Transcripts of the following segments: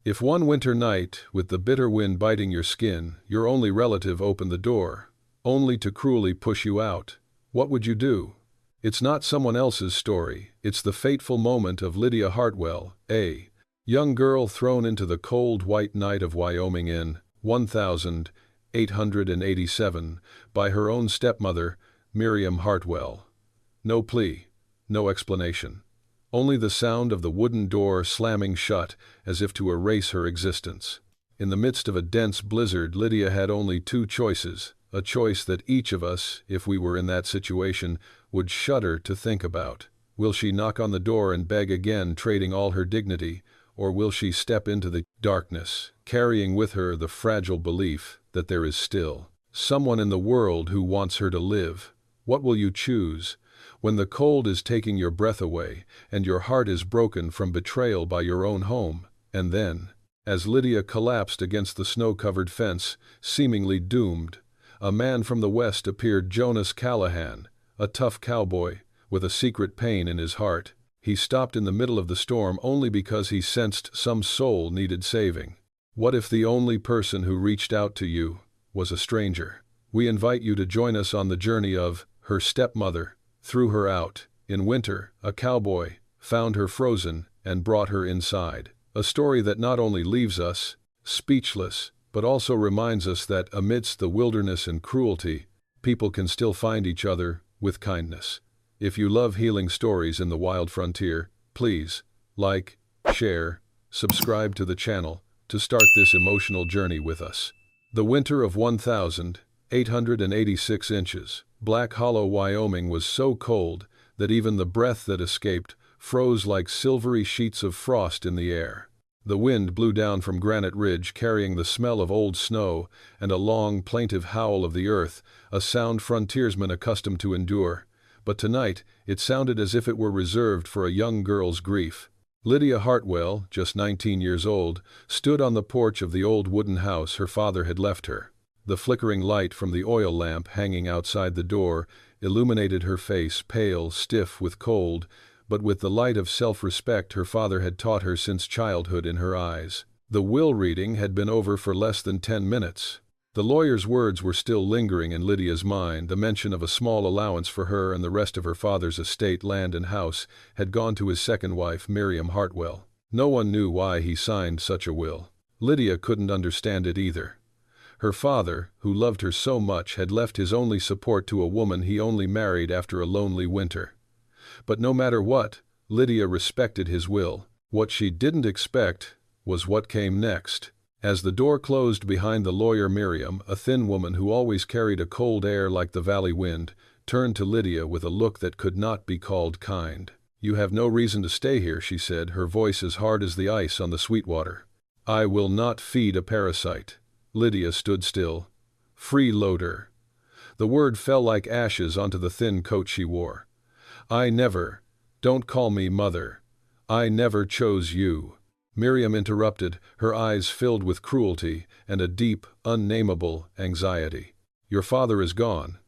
If one winter night, with the bitter wind biting your skin, your only relative opened the door, only to cruelly push you out, what would you do? It's not someone else's story, it's the fateful moment of Lydia Hartwell, a young girl thrown into the cold white night of Wyoming in 1887 by her own stepmother, Miriam Hartwell. No plea, no explanation. Only the sound of the wooden door slamming shut as if to erase her existence. In the midst of a dense blizzard, Lydia had only two choices, a choice that each of us, if we were in that situation, would shudder to think about. Will she knock on the door and beg again, trading all her dignity, or will she step into the darkness, carrying with her the fragile belief that there is still someone in the world who wants her to live? What will you choose? When the cold is taking your breath away, and your heart is broken from betrayal by your own home, and then, as Lydia collapsed against the snow-covered fence, seemingly doomed, a man from the west appeared, Jonas Callahan, a tough cowboy, with a secret pain in his heart. He stopped in the middle of the storm only because he sensed some soul needed saving. What if the only person who reached out to you was a stranger? We invite you to join us on the journey of her stepmother. Threw her out. In winter, a cowboy found her frozen and brought her inside. A story that not only leaves us speechless, but also reminds us that amidst the wilderness and cruelty, people can still find each other with kindness. If you love healing stories in the wild frontier, please like, share, subscribe to the channel to start this emotional journey with us. The winter of 1,886 inches. Black Hollow, Wyoming was so cold that even the breath that escaped froze like silvery sheets of frost in the air. The wind blew down from Granite Ridge carrying the smell of old snow and a long, plaintive howl of the earth, a sound frontiersmen accustomed to endure. But tonight it sounded as if it were reserved for a young girl's grief. Lydia Hartwell, just 19 years old, stood on the porch of the old wooden house her father had left her. The flickering light from the oil lamp hanging outside the door illuminated her face, pale, stiff with cold, but with the light of self-respect her father had taught her since childhood in her eyes. The will reading had been over for less than 10 minutes. The lawyer's words were still lingering in Lydia's mind. The mention of a small allowance for her and the rest of her father's estate, land and house, had gone to his second wife, Miriam Hartwell. No one knew why he signed such a will. Lydia couldn't understand it either. Her father, who loved her so much, had left his only support to a woman he only married after a lonely winter. But no matter what, Lydia respected his will. What she didn't expect was what came next. As the door closed behind the lawyer, Miriam, a thin woman who always carried a cold air like the valley wind, turned to Lydia with a look that could not be called kind. "You have no reason to stay here," she said, her voice as hard as the ice on the Sweetwater. "I will not feed a parasite." Lydia stood still. "Freeloader." The word fell like ashes onto the thin coat she wore. Don't call me mother. I never chose you." Miriam interrupted, her eyes filled with cruelty and a deep, unnameable anxiety. "Your father is gone.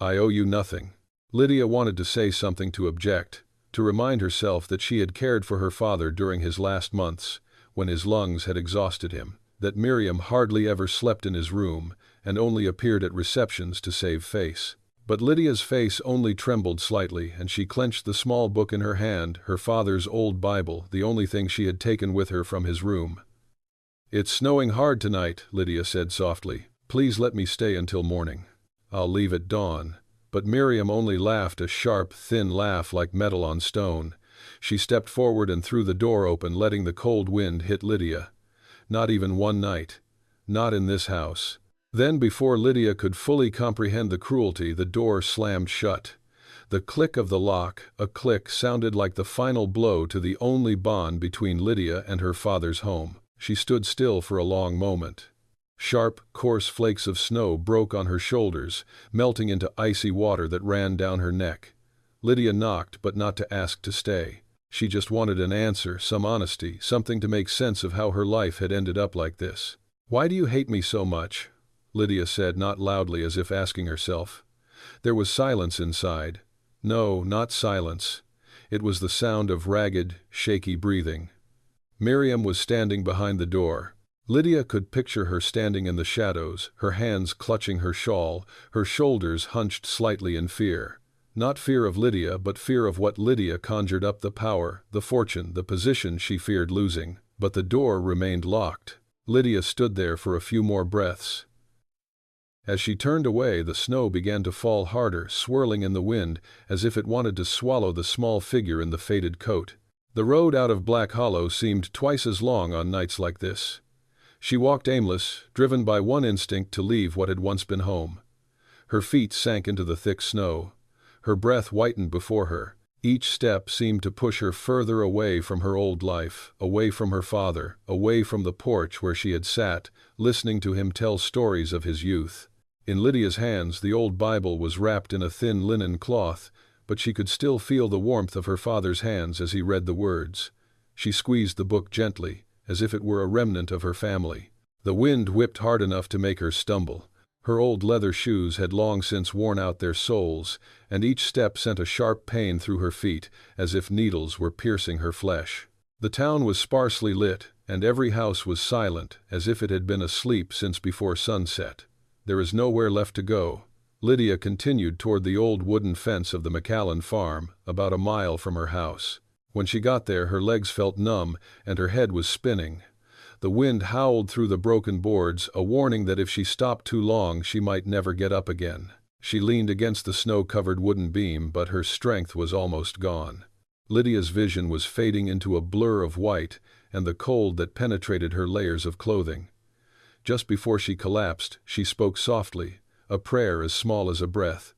I owe you nothing." Lydia wanted to say something, to object, to remind herself that she had cared for her father during his last months, when his lungs had exhausted him, that Miriam hardly ever slept in his room and only appeared at receptions to save face. But Lydia's face only trembled slightly, and she clenched the small book in her hand, her father's old Bible, the only thing she had taken with her from his room. "It's snowing hard tonight," Lydia said softly. "Please let me stay until morning. I'll leave at dawn." But Miriam only laughed, a sharp, thin laugh like metal on stone. She stepped forward and threw the door open, letting the cold wind hit Lydia. "Not even one night. Not in this house." Then, before Lydia could fully comprehend the cruelty, the door slammed shut. The click of the lock, a click, sounded like the final blow to the only bond between Lydia and her father's home. She stood still for a long moment. Sharp, coarse flakes of snow broke on her shoulders, melting into icy water that ran down her neck. Lydia knocked, but not to ask to stay. She just wanted an answer, some honesty, something to make sense of how her life had ended up like this. "Why do you hate me so much?" Lydia said, not loudly, as if asking herself. There was silence inside. No, not silence. It was the sound of ragged, shaky breathing. Miriam was standing behind the door. Lydia could picture her standing in the shadows, her hands clutching her shawl, her shoulders hunched slightly in fear. Not fear of Lydia, but fear of what Lydia conjured up: the power, the fortune, the position she feared losing. But the door remained locked. Lydia stood there for a few more breaths. As she turned away, the snow began to fall harder, swirling in the wind, as if it wanted to swallow the small figure in the faded coat. The road out of Black Hollow seemed twice as long on nights like this. She walked aimless, driven by one instinct to leave what had once been home. Her feet sank into the thick snow. Her breath whitened before her. Each step seemed to push her further away from her old life, away from her father, away from the porch where she had sat, listening to him tell stories of his youth. In Lydia's hands, the old Bible was wrapped in a thin linen cloth, but she could still feel the warmth of her father's hands as he read the words. She squeezed the book gently, as if it were a remnant of her family. The wind whipped hard enough to make her stumble. Her old leather shoes had long since worn out their soles, and each step sent a sharp pain through her feet, as if needles were piercing her flesh. The town was sparsely lit, and every house was silent, as if it had been asleep since before sunset. There is nowhere left to go. Lydia continued toward the old wooden fence of the McAllen farm, about a mile from her house. When she got there, her legs felt numb and her head was spinning. The wind howled through the broken boards, a warning that if she stopped too long she might never get up again. She leaned against the snow-covered wooden beam, but her strength was almost gone. Lydia's vision was fading into a blur of white and the cold that penetrated her layers of clothing. Just before she collapsed, she spoke softly, a prayer as small as a breath.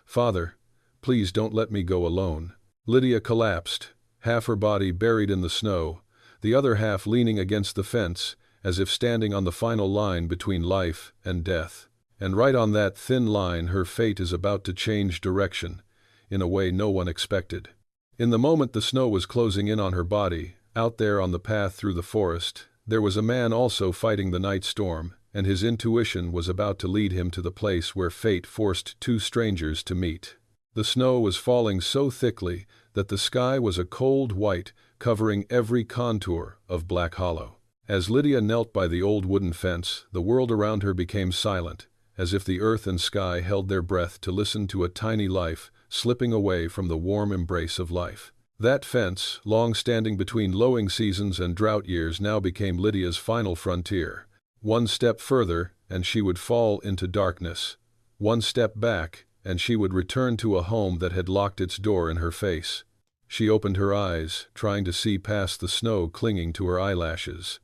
"Father, please don't let me go alone." Lydia collapsed, half her body buried in the snow, the other half leaning against the fence, as if standing on the final line between life and death. And right on that thin line her fate is about to change direction, in a way no one expected. In the moment the snow was closing in on her body, out there on the path through the forest, there was a man also fighting the night storm, and his intuition was about to lead him to the place where fate forced two strangers to meet. The snow was falling so thickly that the sky was a cold white, covering every contour of Black Hollow. As Lydia knelt by the old wooden fence, the world around her became silent, as if the earth and sky held their breath to listen to a tiny life slipping away from the warm embrace of life. That fence, long standing between lowing seasons and drought years, now became Lydia's final frontier. One step further, and she would fall into darkness. One step back, and she would return to a home that had locked its door in her face. She opened her eyes, trying to see past the snow clinging to her eyelashes.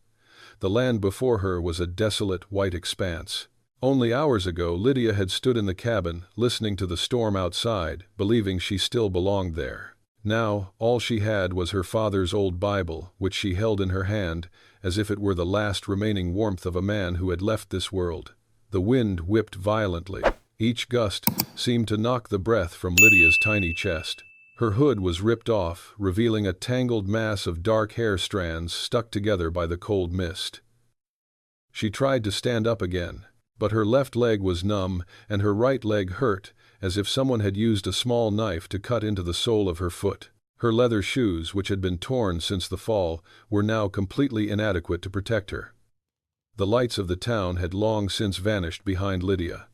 The land before her was a desolate white expanse. Only hours ago Lydia had stood in the cabin, listening to the storm outside, believing she still belonged there. Now, all she had was her father's old Bible, which she held in her hand, as if it were the last remaining warmth of a man who had left this world. The wind whipped violently. Each gust seemed to knock the breath from Lydia's tiny chest. Her hood was ripped off, revealing a tangled mass of dark hair strands stuck together by the cold mist. She tried to stand up again, but her left leg was numb and her right leg hurt, as if someone had used a small knife to cut into the sole of her foot. Her leather shoes, which had been torn since the fall, were now completely inadequate to protect her. The lights of the town had long since vanished behind Lydia.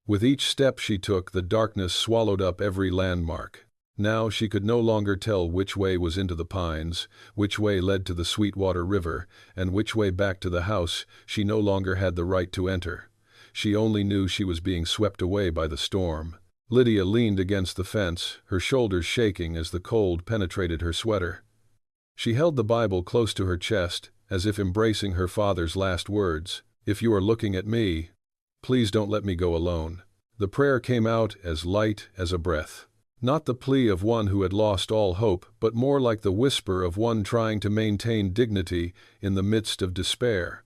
With each step she took, the darkness swallowed up every landmark. Now she could no longer tell which way was into the pines, which way led to the Sweetwater River, and which way back to the house she no longer had the right to enter. She only knew she was being swept away by the storm. Lydia leaned against the fence, her shoulders shaking as the cold penetrated her sweater. She held the Bible close to her chest, as if embracing her father's last words. "If you are looking at me, please don't let me go alone." The prayer came out as light as a breath. Not the plea of one who had lost all hope, but more like the whisper of one trying to maintain dignity in the midst of despair.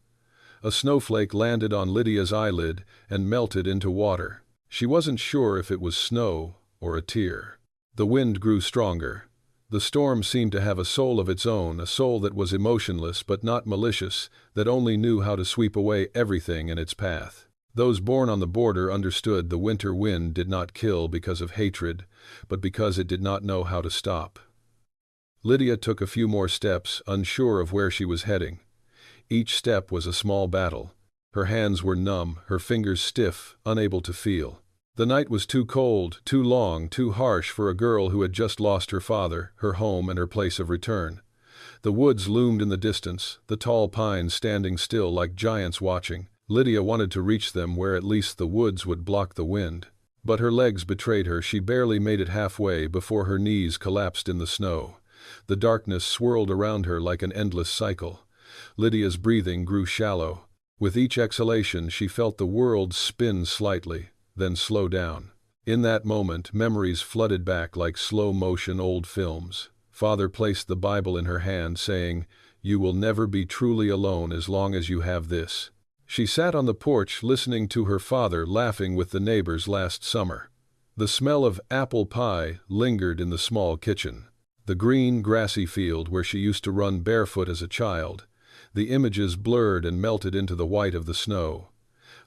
A snowflake landed on Lydia's eyelid and melted into water. She wasn't sure if it was snow or a tear. The wind grew stronger. The storm seemed to have a soul of its own, a soul that was emotionless but not malicious, that only knew how to sweep away everything in its path. Those born on the border understood the winter wind did not kill because of hatred, but because it did not know how to stop. Lydia took a few more steps, unsure of where she was heading. Each step was a small battle. Her hands were numb, her fingers stiff, unable to feel. The night was too cold, too long, too harsh for a girl who had just lost her father, her home, and her place of return. The woods loomed in the distance, the tall pines standing still like giants watching. Lydia wanted to reach them where at least the woods would block the wind. But her legs betrayed her. She barely made it halfway before her knees collapsed in the snow. The darkness swirled around her like an endless cycle. Lydia's breathing grew shallow. With each exhalation she felt the world spin slightly, then slow down. In that moment, memories flooded back like slow-motion old films. Father placed the Bible in her hand, saying, "You will never be truly alone as long as you have this." She sat on the porch listening to her father laughing with the neighbors last summer. The smell of apple pie lingered in the small kitchen. The green, grassy field where she used to run barefoot as a child. The images blurred and melted into the white of the snow.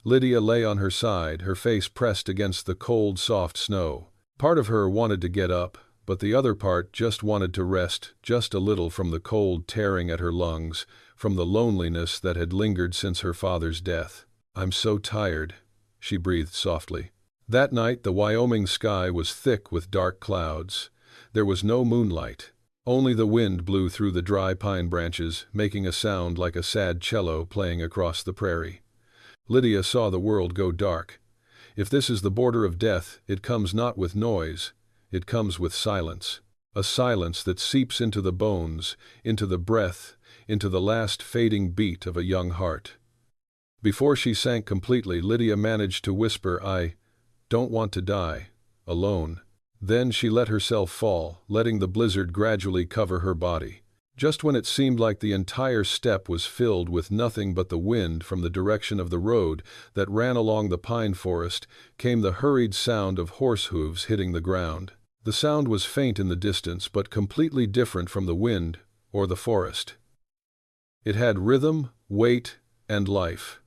Lydia lay on her side, her face pressed against the cold, soft snow. Part of her wanted to get up, but the other part just wanted to rest just a little from the cold tearing at her lungs, from the loneliness that had lingered since her father's death. "I'm so tired," she breathed softly. That night the Wyoming sky was thick with dark clouds. There was no moonlight. Only the wind blew through the dry pine branches, making a sound like a sad cello playing across the prairie. Lydia saw the world go dark. If this is the border of death, it comes not with noise. It comes with silence. A silence that seeps into the bones, into the breath, into the last fading beat of a young heart. Before she sank completely, Lydia managed to whisper, "I don't want to die alone." Then she let herself fall, letting the blizzard gradually cover her body. Just when it seemed like the entire steppe was filled with nothing but the wind from the direction of the road that ran along the pine forest, came the hurried sound of horse hooves hitting the ground. The sound was faint in the distance, but completely different from the wind or the forest. It had rhythm, weight, and life.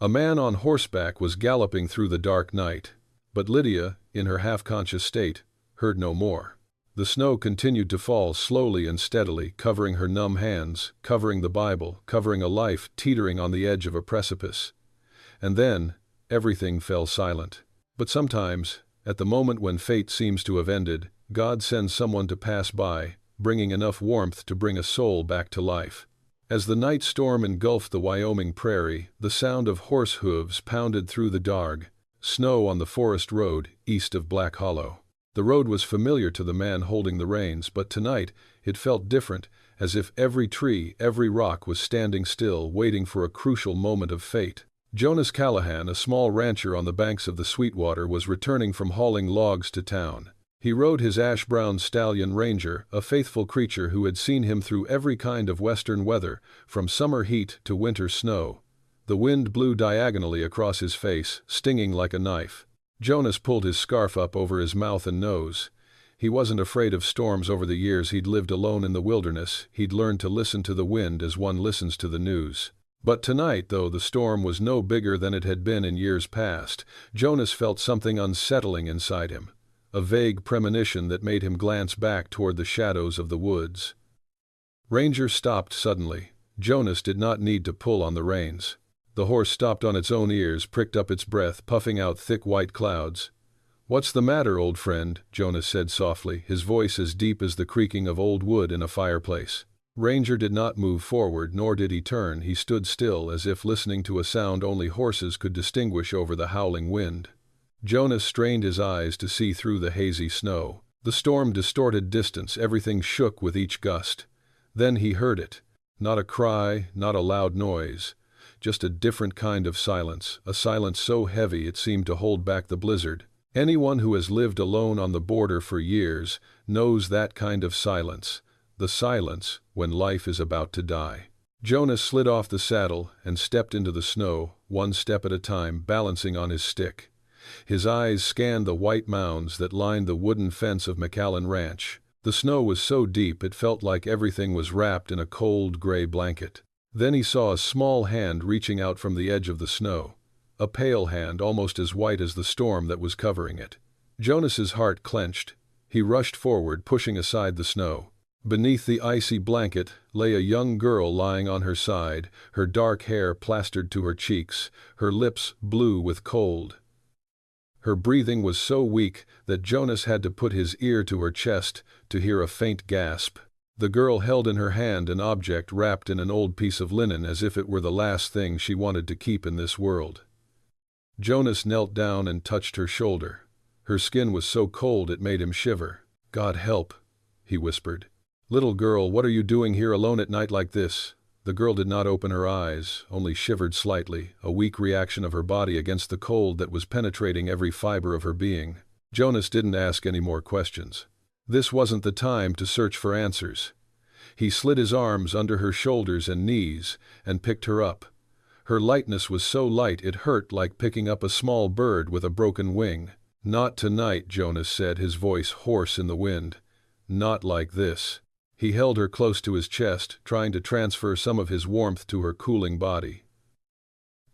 A man on horseback was galloping through the dark night, but Lydia, in her half-conscious state, heard no more. The snow continued to fall slowly and steadily, covering her numb hands, covering the Bible, covering a life teetering on the edge of a precipice. And then, everything fell silent. But sometimes, at the moment when fate seems to have ended, God sends someone to pass by, bringing enough warmth to bring a soul back to life. As the night storm engulfed the Wyoming prairie, the sound of horse hooves pounded through the dark snow on the forest road east of Black Hollow. The road was familiar to the man holding the reins, but tonight it felt different, as if every tree, every rock was standing still, waiting for a crucial moment of fate. Jonas Callahan, a small rancher on the banks of the Sweetwater, was returning from hauling logs to town. He rode his ash-brown stallion Ranger, a faithful creature who had seen him through every kind of western weather, from summer heat to winter snow. The wind blew diagonally across his face, stinging like a knife. Jonas pulled his scarf up over his mouth and nose. He wasn't afraid of storms. Over the years he'd lived alone in the wilderness. He'd learned to listen to the wind as one listens to the news. But tonight, though the storm was no bigger than it had been in years past, Jonas felt something unsettling inside him, a vague premonition that made him glance back toward the shadows of the woods. Ranger stopped suddenly. Jonas did not need to pull on the reins. The horse stopped on its own ears, pricked up its breath, puffing out thick white clouds. "What's the matter, old friend?" Jonas said softly, his voice as deep as the creaking of old wood in a fireplace. Ranger did not move forward, nor did he turn. He stood still, as if listening to a sound only horses could distinguish over the howling wind. Jonas strained his eyes to see through the hazy snow. The storm distorted distance, everything shook with each gust. Then he heard it. Not a cry, not a loud noise. Just a different kind of silence, a silence so heavy it seemed to hold back the blizzard. Anyone who has lived alone on the border for years knows that kind of silence, the silence when life is about to die. Jonas slid off the saddle and stepped into the snow, one step at a time, balancing on his stick. His eyes scanned the white mounds that lined the wooden fence of McAllen Ranch. The snow was so deep it felt like everything was wrapped in a cold gray blanket. Then he saw a small hand reaching out from the edge of the snow, a pale hand almost as white as the storm that was covering it. Jonas's heart clenched. He rushed forward, pushing aside the snow. Beneath the icy blanket lay a young girl lying on her side, her dark hair plastered to her cheeks, her lips blue with cold. Her breathing was so weak that Jonas had to put his ear to her chest to hear a faint gasp. The girl held in her hand an object wrapped in an old piece of linen as if it were the last thing she wanted to keep in this world. Jonas knelt down and touched her shoulder. Her skin was so cold it made him shiver. "God help," he whispered. "Little girl, what are you doing here alone at night like this?" The girl did not open her eyes, only shivered slightly, a weak reaction of her body against the cold that was penetrating every fiber of her being. Jonas didn't ask any more questions. This wasn't the time to search for answers. He slid his arms under her shoulders and knees and picked her up. Her lightness was so light it hurt like picking up a small bird with a broken wing. "Not tonight," Jonas said, his voice hoarse in the wind. "Not like this." He held her close to his chest, trying to transfer some of his warmth to her cooling body.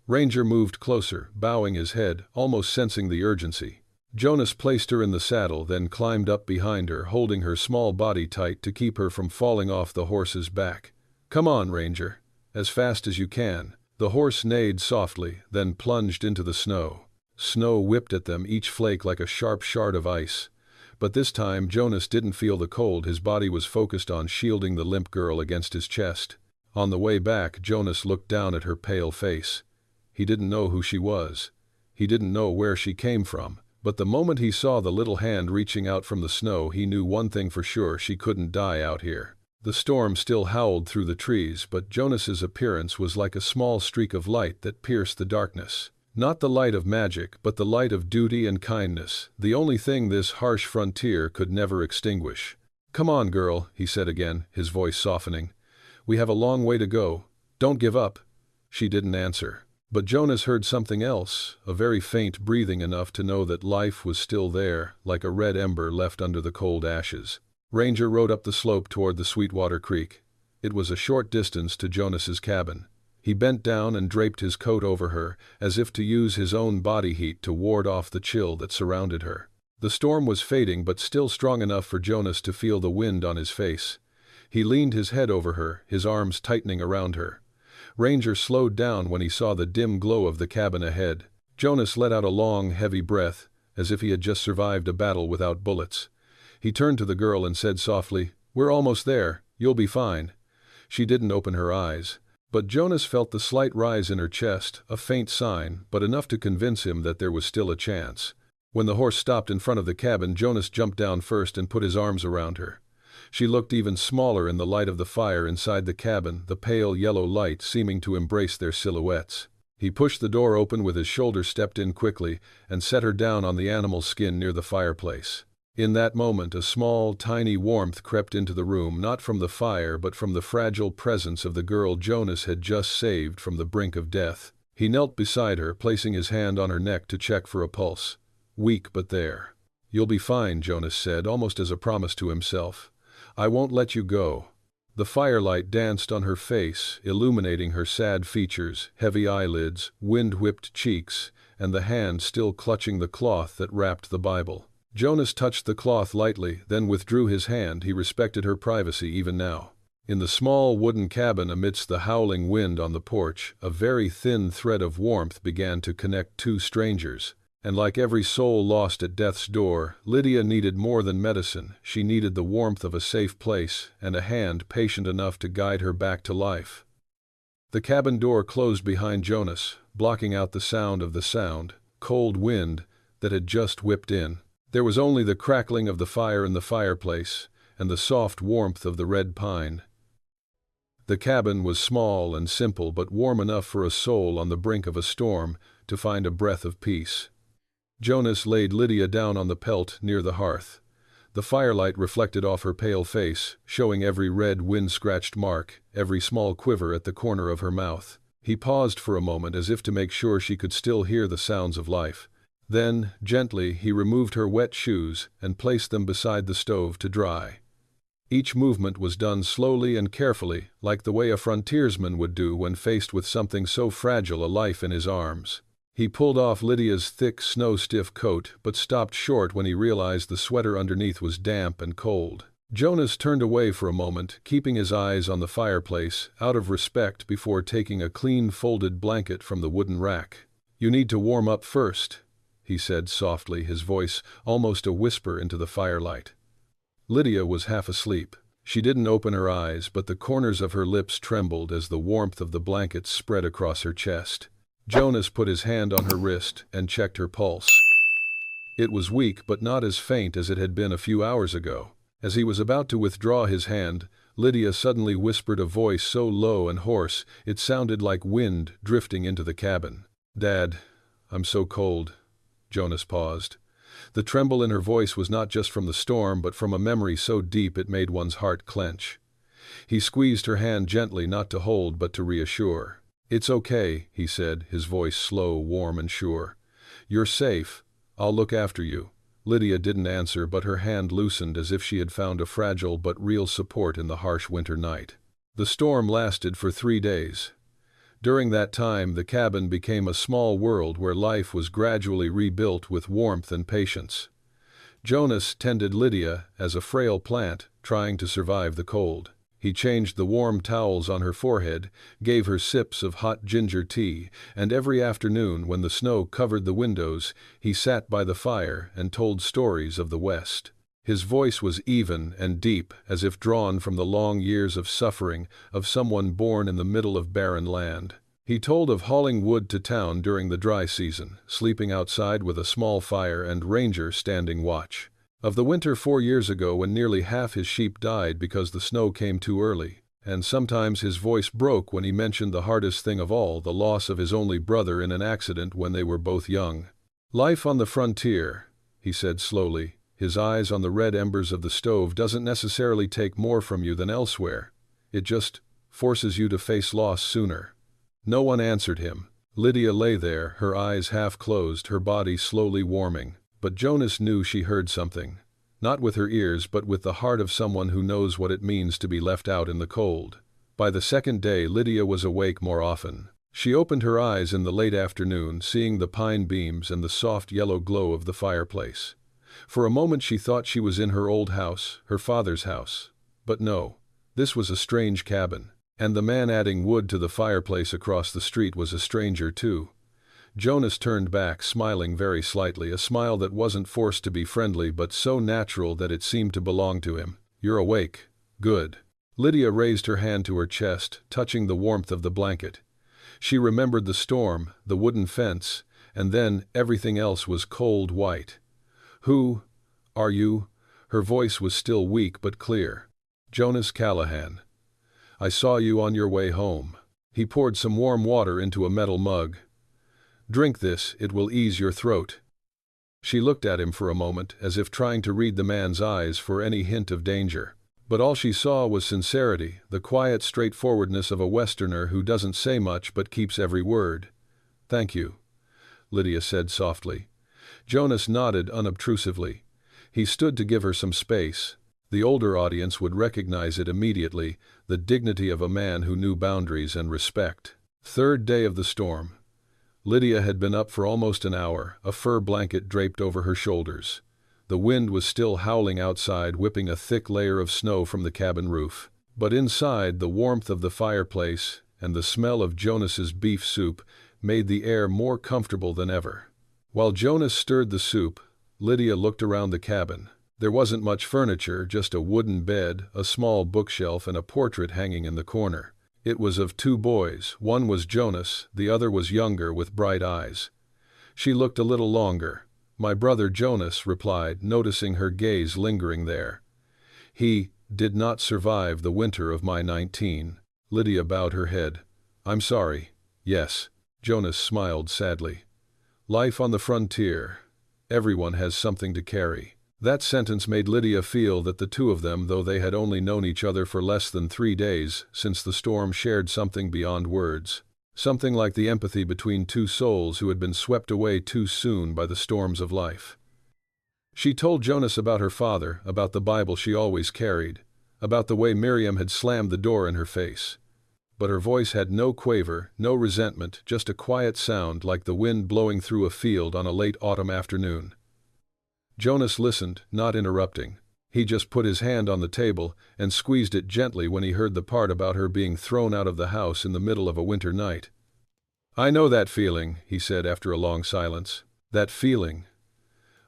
Ranger moved closer, bowing his head, almost sensing the urgency. Jonas placed her in the saddle, then climbed up behind her, holding her small body tight to keep her from falling off the horse's back. "Come on, Ranger. As fast as you can." The horse neighed softly, then plunged into the snow. Snow whipped at them, each flake like a sharp shard of ice. But this time Jonas didn't feel the cold, his body was focused on shielding the limp girl against his chest. On the way back, Jonas looked down at her pale face. He didn't know who she was. He didn't know where she came from. But the moment he saw the little hand reaching out from the snow, he knew one thing for sure: she couldn't die out here. The storm still howled through the trees, but Jonas's appearance was like a small streak of light that pierced the darkness. Not the light of magic, but the light of duty and kindness, the only thing this harsh frontier could never extinguish. "Come on, girl," he said again, his voice softening. "We have a long way to go. Don't give up." She didn't answer. But Jonas heard something else, a very faint breathing enough to know that life was still there, like a red ember left under the cold ashes. Ranger rode up the slope toward the Sweetwater Creek. It was a short distance to Jonas's cabin. He bent down and draped his coat over her, as if to use his own body heat to ward off the chill that surrounded her. The storm was fading, but still strong enough for Jonas to feel the wind on his face. He leaned his head over her, his arms tightening around her. Ranger slowed down when he saw the dim glow of the cabin ahead. Jonas let out a long, heavy breath, as if he had just survived a battle without bullets. He turned to the girl and said softly, "We're almost there. You'll be fine." She didn't open her eyes. But Jonas felt the slight rise in her chest, a faint sign, but enough to convince him that there was still a chance. When the horse stopped in front of the cabin, Jonas jumped down first and put his arms around her. She looked even smaller in the light of the fire inside the cabin, the pale yellow light seeming to embrace their silhouettes. He pushed the door open with his shoulder, stepped in quickly, and set her down on the animal skin near the fireplace. In that moment, a small, tiny warmth crept into the room, not from the fire but from the fragile presence of the girl Jonas had just saved from the brink of death. He knelt beside her, placing his hand on her neck to check for a pulse. Weak, but there. "You'll be fine," Jonas said, almost as a promise to himself. "I won't let you go." The firelight danced on her face, illuminating her sad features, heavy eyelids, wind-whipped cheeks, and the hand still clutching the cloth that wrapped the Bible. Jonas touched the cloth lightly, then withdrew his hand. He respected her privacy even now. In the small wooden cabin amidst the howling wind on the porch, a very thin thread of warmth began to connect two strangers. And like every soul lost at death's door, Lydia needed more than medicine. She needed the warmth of a safe place and a hand patient enough to guide her back to life. The cabin door closed behind Jonas, blocking out the sound of the cold wind that had just whipped in. There was only the crackling of the fire in the fireplace and the soft warmth of the red pine. The cabin was small and simple, but warm enough for a soul on the brink of a storm to find a breath of peace. Jonas laid Lydia down on the pelt near the hearth. The firelight reflected off her pale face, showing every red wind-scratched mark, every small quiver at the corner of her mouth. He paused for a moment as if to make sure she could still hear the sounds of life. Then, gently, he removed her wet shoes and placed them beside the stove to dry. Each movement was done slowly and carefully, like the way a frontiersman would do when faced with something so fragile, a life in his arms. He pulled off Lydia's thick, snow-stiff coat, but stopped short when he realized the sweater underneath was damp and cold. Jonas turned away for a moment, keeping his eyes on the fireplace, out of respect, before taking a clean folded blanket from the wooden rack. "You need to warm up first," he said softly, his voice almost a whisper into the firelight. Lydia was half asleep. She didn't open her eyes, but the corners of her lips trembled as the warmth of the blanket spread across her chest. Jonas put his hand on her wrist and checked her pulse. It was weak, but not as faint as it had been a few hours ago. As he was about to withdraw his hand, Lydia suddenly whispered, a voice so low and hoarse it sounded like wind drifting into the cabin. "Dad, I'm so cold." Jonas paused. The tremble in her voice was not just from the storm, but from a memory so deep it made one's heart clench. He squeezed her hand gently, not to hold but to reassure. "It's okay," he said, his voice slow, warm and sure. "You're safe. I'll look after you." Lydia didn't answer, but her hand loosened as if she had found a fragile but real support in the harsh winter night. The storm lasted for 3 days. During that time, the cabin became a small world where life was gradually rebuilt with warmth and patience. Jonas tended Lydia as a frail plant, trying to survive the cold. He changed the warm towels on her forehead, gave her sips of hot ginger tea, and every afternoon when the snow covered the windows, he sat by the fire and told stories of the West. His voice was even and deep, as if drawn from the long years of suffering of someone born in the middle of barren land. He told of hauling wood to town during the dry season, sleeping outside with a small fire and Ranger standing watch. Of the winter 4 years ago when nearly half his sheep died because the snow came too early. And sometimes his voice broke when he mentioned the hardest thing of all, the loss of his only brother in an accident when they were both young. "Life on the frontier," he said slowly, his eyes on the red embers of the stove, "doesn't necessarily take more from you than elsewhere. It just forces you to face loss sooner." No one answered him. Lydia lay there, her eyes half closed, her body slowly warming. But Jonas knew she heard something. Not with her ears, but with the heart of someone who knows what it means to be left out in the cold. By the second day, Lydia was awake more often. She opened her eyes in the late afternoon, seeing the pine beams and the soft yellow glow of the fireplace. For a moment she thought she was in her old house, her father's house. But no, this was a strange cabin. And the man adding wood to the fireplace across the street was a stranger too. Jonas turned back, smiling very slightly, a smile that wasn't forced to be friendly but so natural that it seemed to belong to him. "You're awake. Good." Lydia raised her hand to her chest, touching the warmth of the blanket. She remembered the storm, the wooden fence, and then everything else was cold white. "Who are you?" Her voice was still weak but clear. "Jonas Callahan. I saw you on your way home." He poured some warm water into a metal mug. "Drink this, it will ease your throat." She looked at him for a moment, as if trying to read the man's eyes for any hint of danger. But all she saw was sincerity, the quiet straightforwardness of a Westerner who doesn't say much but keeps every word. "Thank you," Lydia said softly. Jonas nodded unobtrusively. He stood to give her some space. The older audience would recognize it immediately, the dignity of a man who knew boundaries and respect. Third day of the storm. Lydia had been up for almost an hour, a fur blanket draped over her shoulders. The wind was still howling outside, whipping a thick layer of snow from the cabin roof. But inside, the warmth of the fireplace and the smell of Jonas's beef soup made the air more comfortable than ever. While Jonas stirred the soup, Lydia looked around the cabin. There wasn't much furniture, just a wooden bed, a small bookshelf, and a portrait hanging in the corner. It was of 2 boys. One was Jonas, the other was younger with bright eyes. She looked a little longer. "My brother Jonas," replied, noticing her gaze lingering there. "He did not survive the winter of my 19. Lydia bowed her head. "I'm sorry." "Yes." Jonas smiled sadly. "Life on the frontier. Everyone has something to carry." That sentence made Lydia feel that the two of them, though they had only known each other for less than 3 days since the storm, shared something beyond words. Something like the empathy between 2 souls who had been swept away too soon by the storms of life. She told Jonas about her father, about the Bible she always carried, about the way Miriam had slammed the door in her face. But her voice had no quaver, no resentment, just a quiet sound like the wind blowing through a field on a late autumn afternoon. Jonas listened, not interrupting. He just put his hand on the table and squeezed it gently when he heard the part about her being thrown out of the house in the middle of a winter night. "I know that feeling," he said after a long silence. "That feeling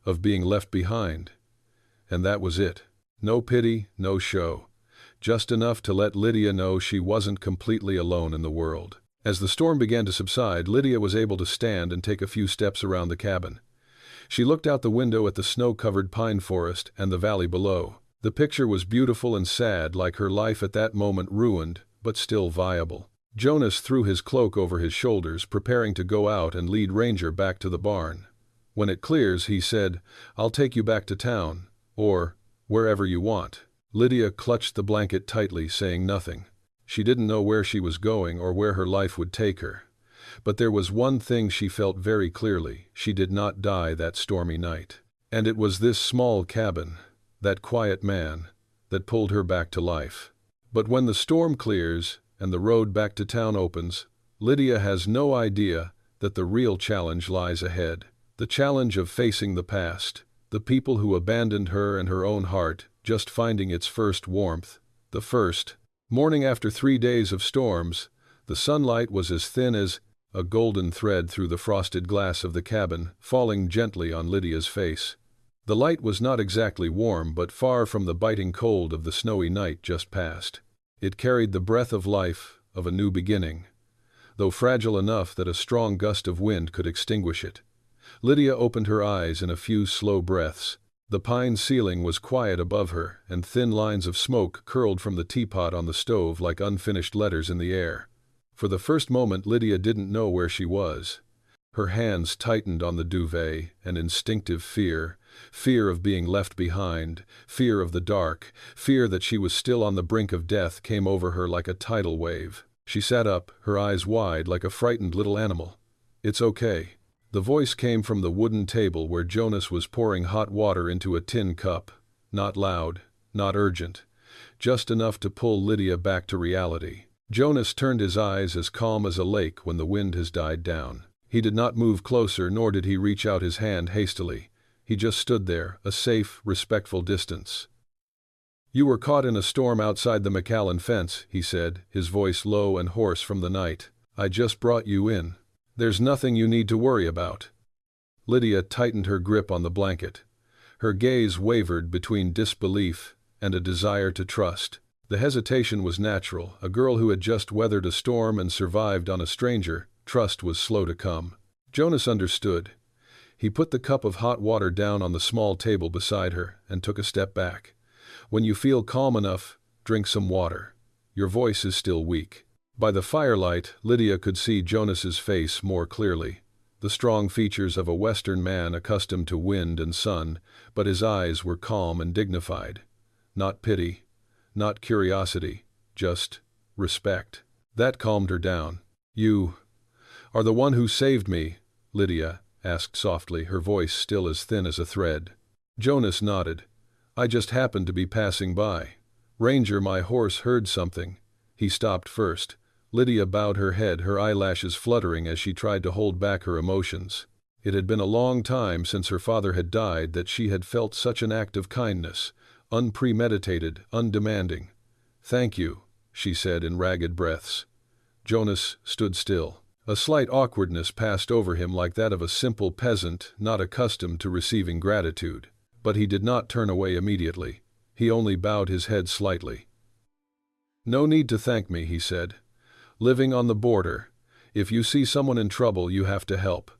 of being left behind." And that was it. No pity, no show. Just enough to let Lydia know she wasn't completely alone in the world. As the storm began to subside, Lydia was able to stand and take a few steps around the cabin. She looked out the window at the snow-covered pine forest and the valley below. The picture was beautiful and sad, like her life at that moment ruined, but still viable. Jonas threw his cloak over his shoulders, preparing to go out and lead Ranger back to the barn. "When it clears," he said, "I'll take you back to town, or wherever you want." Lydia clutched the blanket tightly, saying nothing. She didn't know where she was going or where her life would take her. But there was one thing she felt very clearly: she did not die that stormy night. And it was this small cabin, that quiet man, that pulled her back to life. But when the storm clears and the road back to town opens, Lydia has no idea that the real challenge lies ahead. The challenge of facing the past, the people who abandoned her and her own heart, just finding its first warmth. The first morning after 3 days of storms, the sunlight was as thin as a golden thread through the frosted glass of the cabin, falling gently on Lydia's face. The light was not exactly warm, but far from the biting cold of the snowy night just past. It carried the breath of life, of a new beginning, though fragile enough that a strong gust of wind could extinguish it. Lydia opened her eyes in a few slow breaths. The pine ceiling was quiet above her, and thin lines of smoke curled from the teapot on the stove like unfinished letters in the air. For the first moment Lydia didn't know where she was. Her hands tightened on the duvet, an instinctive fear of being left behind, fear of the dark, fear that she was still on the brink of death came over her like a tidal wave. She sat up, her eyes wide like a frightened little animal. "It's okay." The voice came from the wooden table where Jonas was pouring hot water into a tin cup. Not loud, not urgent, just enough to pull Lydia back to reality. Jonas turned his eyes as calm as a lake when the wind has died down. He did not move closer, nor did he reach out his hand hastily. He just stood there, a safe, respectful distance. "You were caught in a storm outside the McAllen fence," he said, his voice low and hoarse from the night. "I just brought you in. There's nothing you need to worry about." Lydia tightened her grip on the blanket. Her gaze wavered between disbelief and a desire to trust. The hesitation was natural. A girl who had just weathered a storm and survived on a stranger, trust was slow to come. Jonas understood. He put the cup of hot water down on the small table beside her and took a step back. "When you feel calm enough, drink some water. Your voice is still weak." By the firelight, Lydia could see Jonas's face more clearly. The strong features of a Western man accustomed to wind and sun, but his eyes were calm and dignified. Not pity, not curiosity, just respect. That calmed her down. "You are the one who saved me?" Lydia asked softly, her voice still as thin as a thread. Jonas nodded. "I just happened to be passing by. Ranger, my horse, heard something." He stopped first. Lydia bowed her head, her eyelashes fluttering as she tried to hold back her emotions. It had been a long time since her father had died that she had felt such an act of kindness, unpremeditated, undemanding. "Thank you," she said in ragged breaths. Jonas stood still. A slight awkwardness passed over him, like that of a simple peasant not accustomed to receiving gratitude. But he did not turn away immediately. He only bowed his head slightly. "No need to thank me," he said. "Living on the border, if you see someone in trouble, you have to help."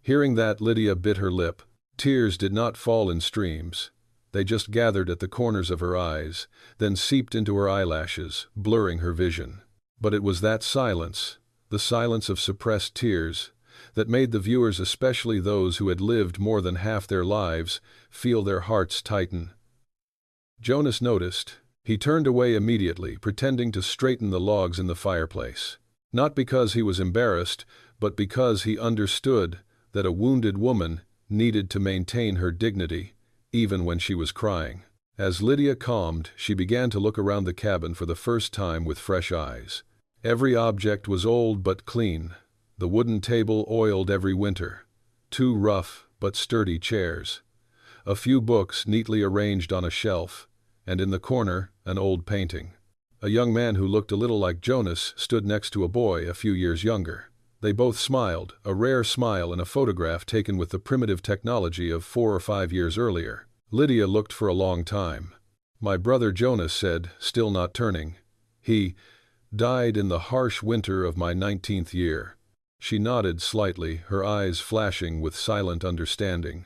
Hearing that, Lydia bit her lip. Tears did not fall in streams. They just gathered at the corners of her eyes, then seeped into her eyelashes, blurring her vision. But it was that silence, the silence of suppressed tears, that made the viewers, especially those who had lived more than half their lives, feel their hearts tighten. Jonas noticed. He turned away immediately, pretending to straighten the logs in the fireplace. Not because he was embarrassed, but because he understood that a wounded woman needed to maintain her dignity, even when she was crying. As Lydia calmed, she began to look around the cabin for the first time with fresh eyes. Every object was old but clean, the wooden table oiled every winter, 2 rough but sturdy chairs, A few books neatly arranged on a shelf, and in the corner, an old painting. A young man who looked a little like Jonas stood next to a boy a few years younger. They both smiled, a rare smile in a photograph taken with the primitive technology of 4 or 5 years earlier. Lydia looked for a long time. "My brother Jonas said, still not turning. He died in the harsh winter of my 19th year." She nodded slightly, her eyes flashing with silent understanding.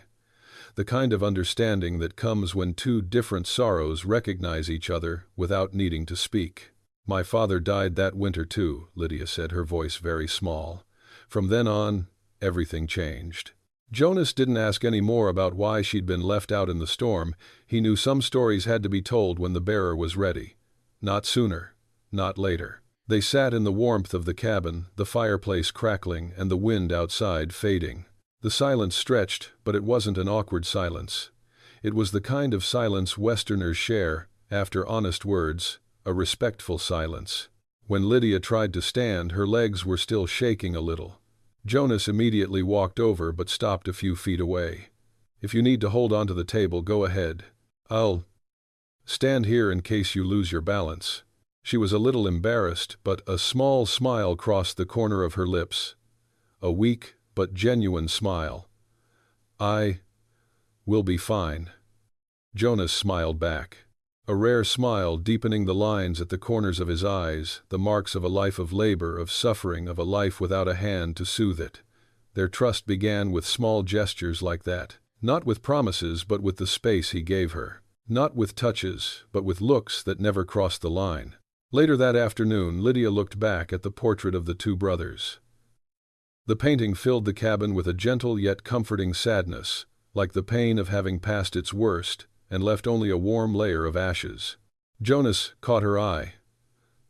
The kind of understanding that comes when two different sorrows recognize each other without needing to speak. "My father died that winter too," Lydia said, her voice very small. From then on, everything changed. Jonas didn't ask any more about why she'd been left out in the storm. He knew some stories had to be told when the bearer was ready. Not sooner, not later. They sat in the warmth of the cabin, the fireplace crackling and the wind outside fading. The silence stretched, but it wasn't an awkward silence. It was the kind of silence Westerners share, after honest words, a respectful silence. When Lydia tried to stand, her legs were still shaking a little. Jonas immediately walked over but stopped a few feet away. "If you need to hold onto the table, go ahead. I'll stand here in case you lose your balance." She was a little embarrassed, but a small smile crossed the corner of her lips. A weak but genuine smile. "I will be fine." Jonas smiled back. A rare smile deepening the lines at the corners of his eyes, the marks of a life of labor, of suffering, of a life without a hand to soothe it. Their trust began with small gestures like that. Not with promises, but with the space he gave her. Not with touches, but with looks that never crossed the line. Later that afternoon, Lydia looked back at the portrait of the two brothers. The painting filled the cabin with a gentle yet comforting sadness, like the pain of having passed its worst, and left only a warm layer of ashes. Jonas caught her eye.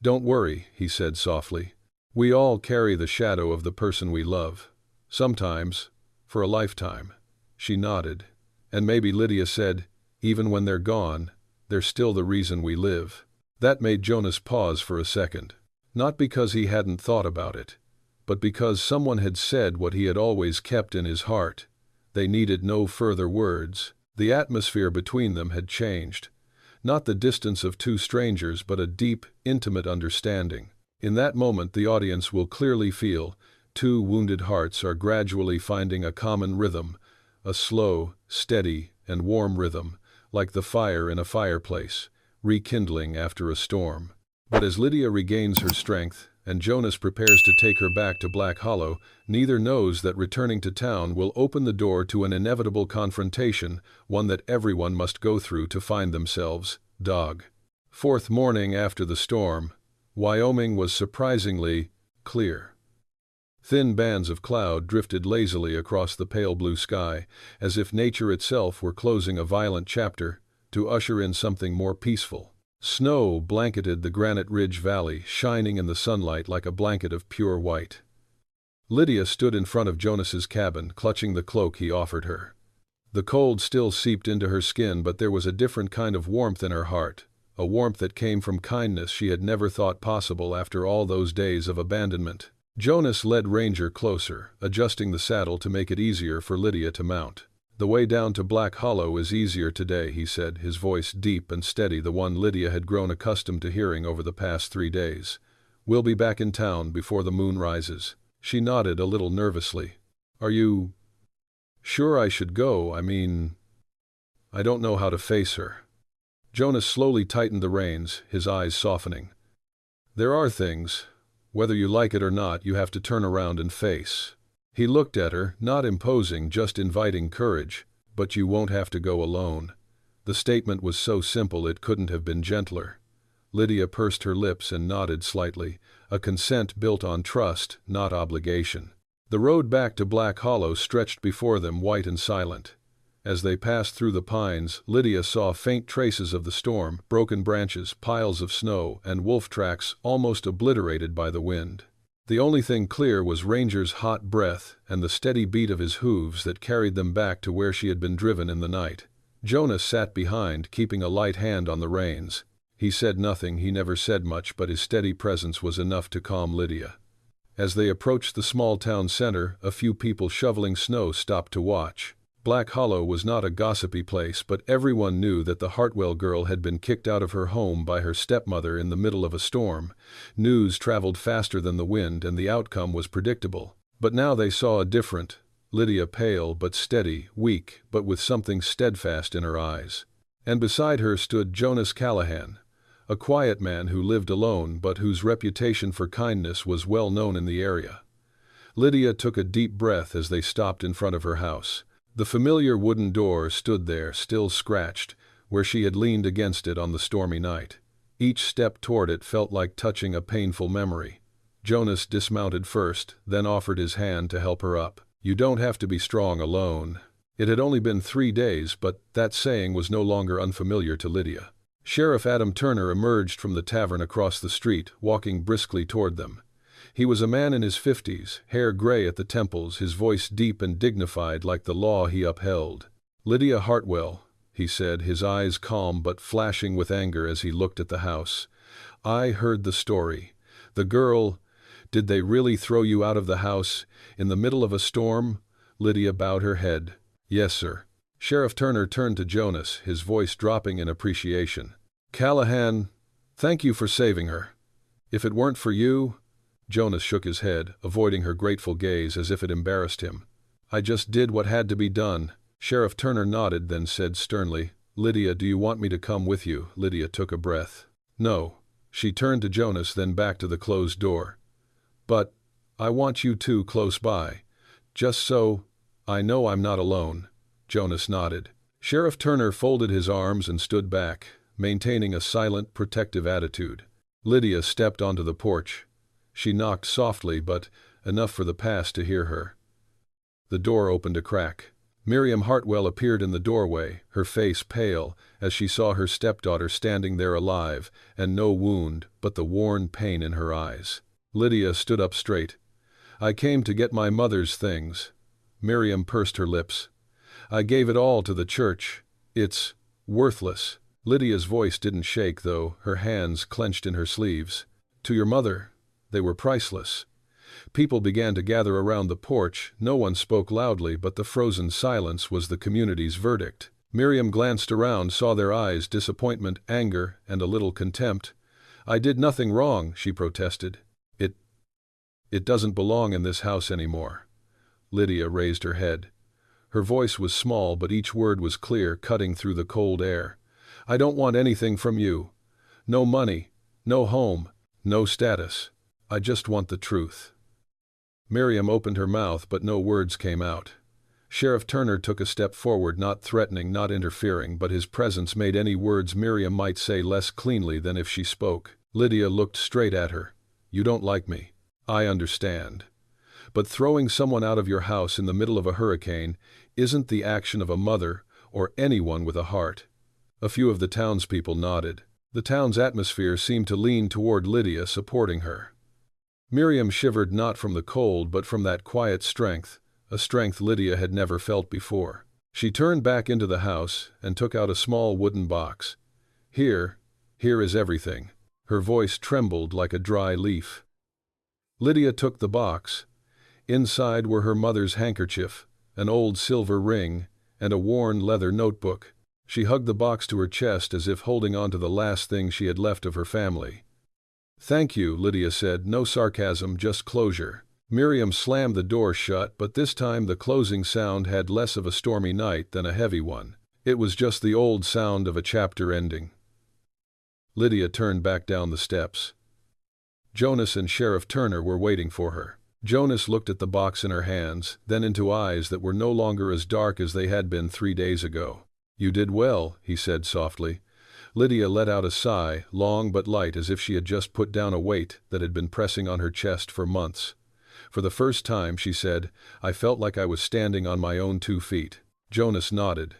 "Don't worry," he said softly. "We all carry the shadow of the person we love. Sometimes, for a lifetime." She nodded. "And maybe," Lydia said, "even when they're gone, they're still the reason we live." That made Jonas pause for a second. Not because he hadn't thought about it, but because someone had said what he had always kept in his heart. They needed no further words. The atmosphere between them had changed. Not the distance of two strangers, but a deep, intimate understanding. In that moment, the audience will clearly feel two wounded hearts are gradually finding a common rhythm, a slow, steady, and warm rhythm, like the fire in a fireplace, rekindling after a storm. But as Lydia regains her strength, and Jonas prepares to take her back to Black Hollow, neither knows that returning to town will open the door to an inevitable confrontation, one that everyone must go through to find themselves. Dog. Fourth morning after the storm, Wyoming was surprisingly clear. Thin bands of cloud drifted lazily across the pale blue sky, as if nature itself were closing a violent chapter to usher in something more peaceful. Snow blanketed the Granite Ridge Valley, shining in the sunlight like a blanket of pure white. Lydia stood in front of Jonas's cabin, clutching the cloak he offered her. The cold still seeped into her skin, but there was a different kind of warmth in her heart, a warmth that came from kindness she had never thought possible after all those days of abandonment. Jonas led Ranger closer, adjusting the saddle to make it easier for Lydia to mount. "The way down to Black Hollow is easier today," he said, his voice deep and steady, the one Lydia had grown accustomed to hearing over the past 3 days. "We'll be back in town before the moon rises." She nodded a little nervously. "Are you sure I should go? I mean, I don't know how to face her." Jonas slowly tightened the reins, his eyes softening. "There are things, whether you like it or not, you have to turn around and face." He looked at her, not imposing, just inviting courage. "But you won't have to go alone." The statement was so simple it couldn't have been gentler. Lydia pursed her lips and nodded slightly, a consent built on trust, not obligation. The road back to Black Hollow stretched before them, white and silent. As they passed through the pines, Lydia saw faint traces of the storm, broken branches, piles of snow, and wolf tracks almost obliterated by the wind. The only thing clear was Ranger's hot breath and the steady beat of his hooves that carried them back to where she had been driven in the night. Jonas sat behind, keeping a light hand on the reins. He said nothing, he never said much, but his steady presence was enough to calm Lydia. As they approached the small town center, a few people shoveling snow stopped to watch. Black Hollow was not a gossipy place, but everyone knew that the Hartwell girl had been kicked out of her home by her stepmother in the middle of a storm. News traveled faster than the wind, and the outcome was predictable. But now they saw a different Lydia, pale but steady, weak but with something steadfast in her eyes. And beside her stood Jonas Callahan, a quiet man who lived alone but whose reputation for kindness was well known in the area. Lydia took a deep breath as they stopped in front of her house. The familiar wooden door stood there, still scratched, where she had leaned against it on the stormy night. Each step toward it felt like touching a painful memory. Jonas dismounted first, then offered his hand to help her up. "You don't have to be strong alone." It had only been 3 days, but that saying was no longer unfamiliar to Lydia. Sheriff Adam Turner emerged from the tavern across the street, walking briskly toward them. He was a man in his 50s, hair gray at the temples, his voice deep and dignified like the law he upheld. "Lydia Hartwell," he said, his eyes calm but flashing with anger as he looked at the house. "I heard the story. The girl, did they really throw you out of the house, in the middle of a storm?" Lydia bowed her head. "Yes, sir." Sheriff Turner turned to Jonas, his voice dropping in appreciation. "Callahan, thank you for saving her. If it weren't for you—" Jonas shook his head, avoiding her grateful gaze as if it embarrassed him. "I just did what had to be done." Sheriff Turner nodded, then said sternly, "Lydia, do you want me to come with you?" Lydia took a breath. "No." She turned to Jonas, then back to the closed door. "But I want you two close by. Just so I know I'm not alone." Jonas nodded. Sheriff Turner folded his arms and stood back, maintaining a silent, protective attitude. Lydia stepped onto the porch. She knocked softly, but enough for the past to hear her. The door opened a crack. Miriam Hartwell appeared in the doorway, her face pale, as she saw her stepdaughter standing there alive, and no wound, but the worn pain in her eyes. Lydia stood up straight. "I came to get my mother's things." Miriam pursed her lips. "I gave it all to the church. It's worthless." Lydia's voice didn't shake, though, her hands clenched in her sleeves. "To your mother, they were priceless." People began to gather around the porch. No one spoke loudly, but the frozen silence was the community's verdict. Miriam glanced around, saw their eyes, disappointment, anger, and a little contempt. "I did nothing wrong," she protested. It doesn't belong in this house anymore." Lydia raised her head. Her voice was small, but each word was clear, cutting through the cold air. "I don't want anything from you. No money, no home, no status. I just want the truth." Miriam opened her mouth, but no words came out. Sheriff Turner took a step forward, not threatening, not interfering, but his presence made any words Miriam might say less cleanly than if she spoke. Lydia looked straight at her. "You don't like me. I understand. But throwing someone out of your house in the middle of a hurricane isn't the action of a mother or anyone with a heart." A few of the townspeople nodded. The town's atmosphere seemed to lean toward Lydia, supporting her. Miriam shivered, not from the cold but from that quiet strength, a strength Lydia had never felt before. She turned back into the house and took out a small wooden box. Here is everything." Her voice trembled like a dry leaf. Lydia took the box. Inside were her mother's handkerchief, an old silver ring, and a worn leather notebook. She hugged the box to her chest as if holding on to the last thing she had left of her family. "Thank you," Lydia said, no sarcasm, just closure. Miriam slammed the door shut, but this time the closing sound had less of a stormy night than a heavy one. It was just the old sound of a chapter ending. Lydia turned back down the steps. Jonas and Sheriff Turner were waiting for her. Jonas looked at the box in her hands, then into eyes that were no longer as dark as they had been 3 days ago. "You did well," he said softly. Lydia let out a sigh, long but light, as if she had just put down a weight that had been pressing on her chest for months. For the first time, she said, "I felt like I was standing on my own 2 feet." Jonas nodded,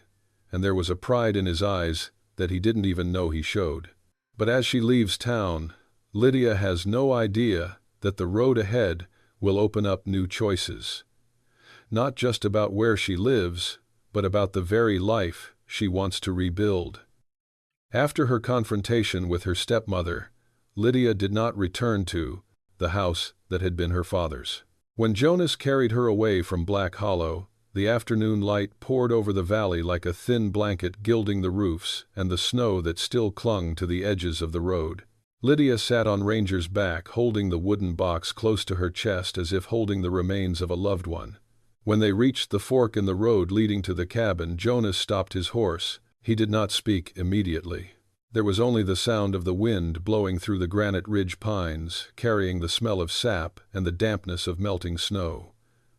and there was a pride in his eyes that he didn't even know he showed. But as she leaves town, Lydia has no idea that the road ahead will open up new choices. Not just about where she lives, but about the very life she wants to rebuild. After her confrontation with her stepmother, Lydia did not return to the house that had been her father's. When Jonas carried her away from Black Hollow, The afternoon light poured over the valley like a thin blanket gilding the roofs and the snow that still clung to the edges of the road. Lydia sat on Ranger's back, holding the wooden box close to her chest as if holding the remains of a loved one. When they reached the fork in the road leading to the cabin, Jonas stopped his horse. He did not speak immediately. There was only the sound of the wind blowing through the Granite Ridge pines, carrying the smell of sap and the dampness of melting snow.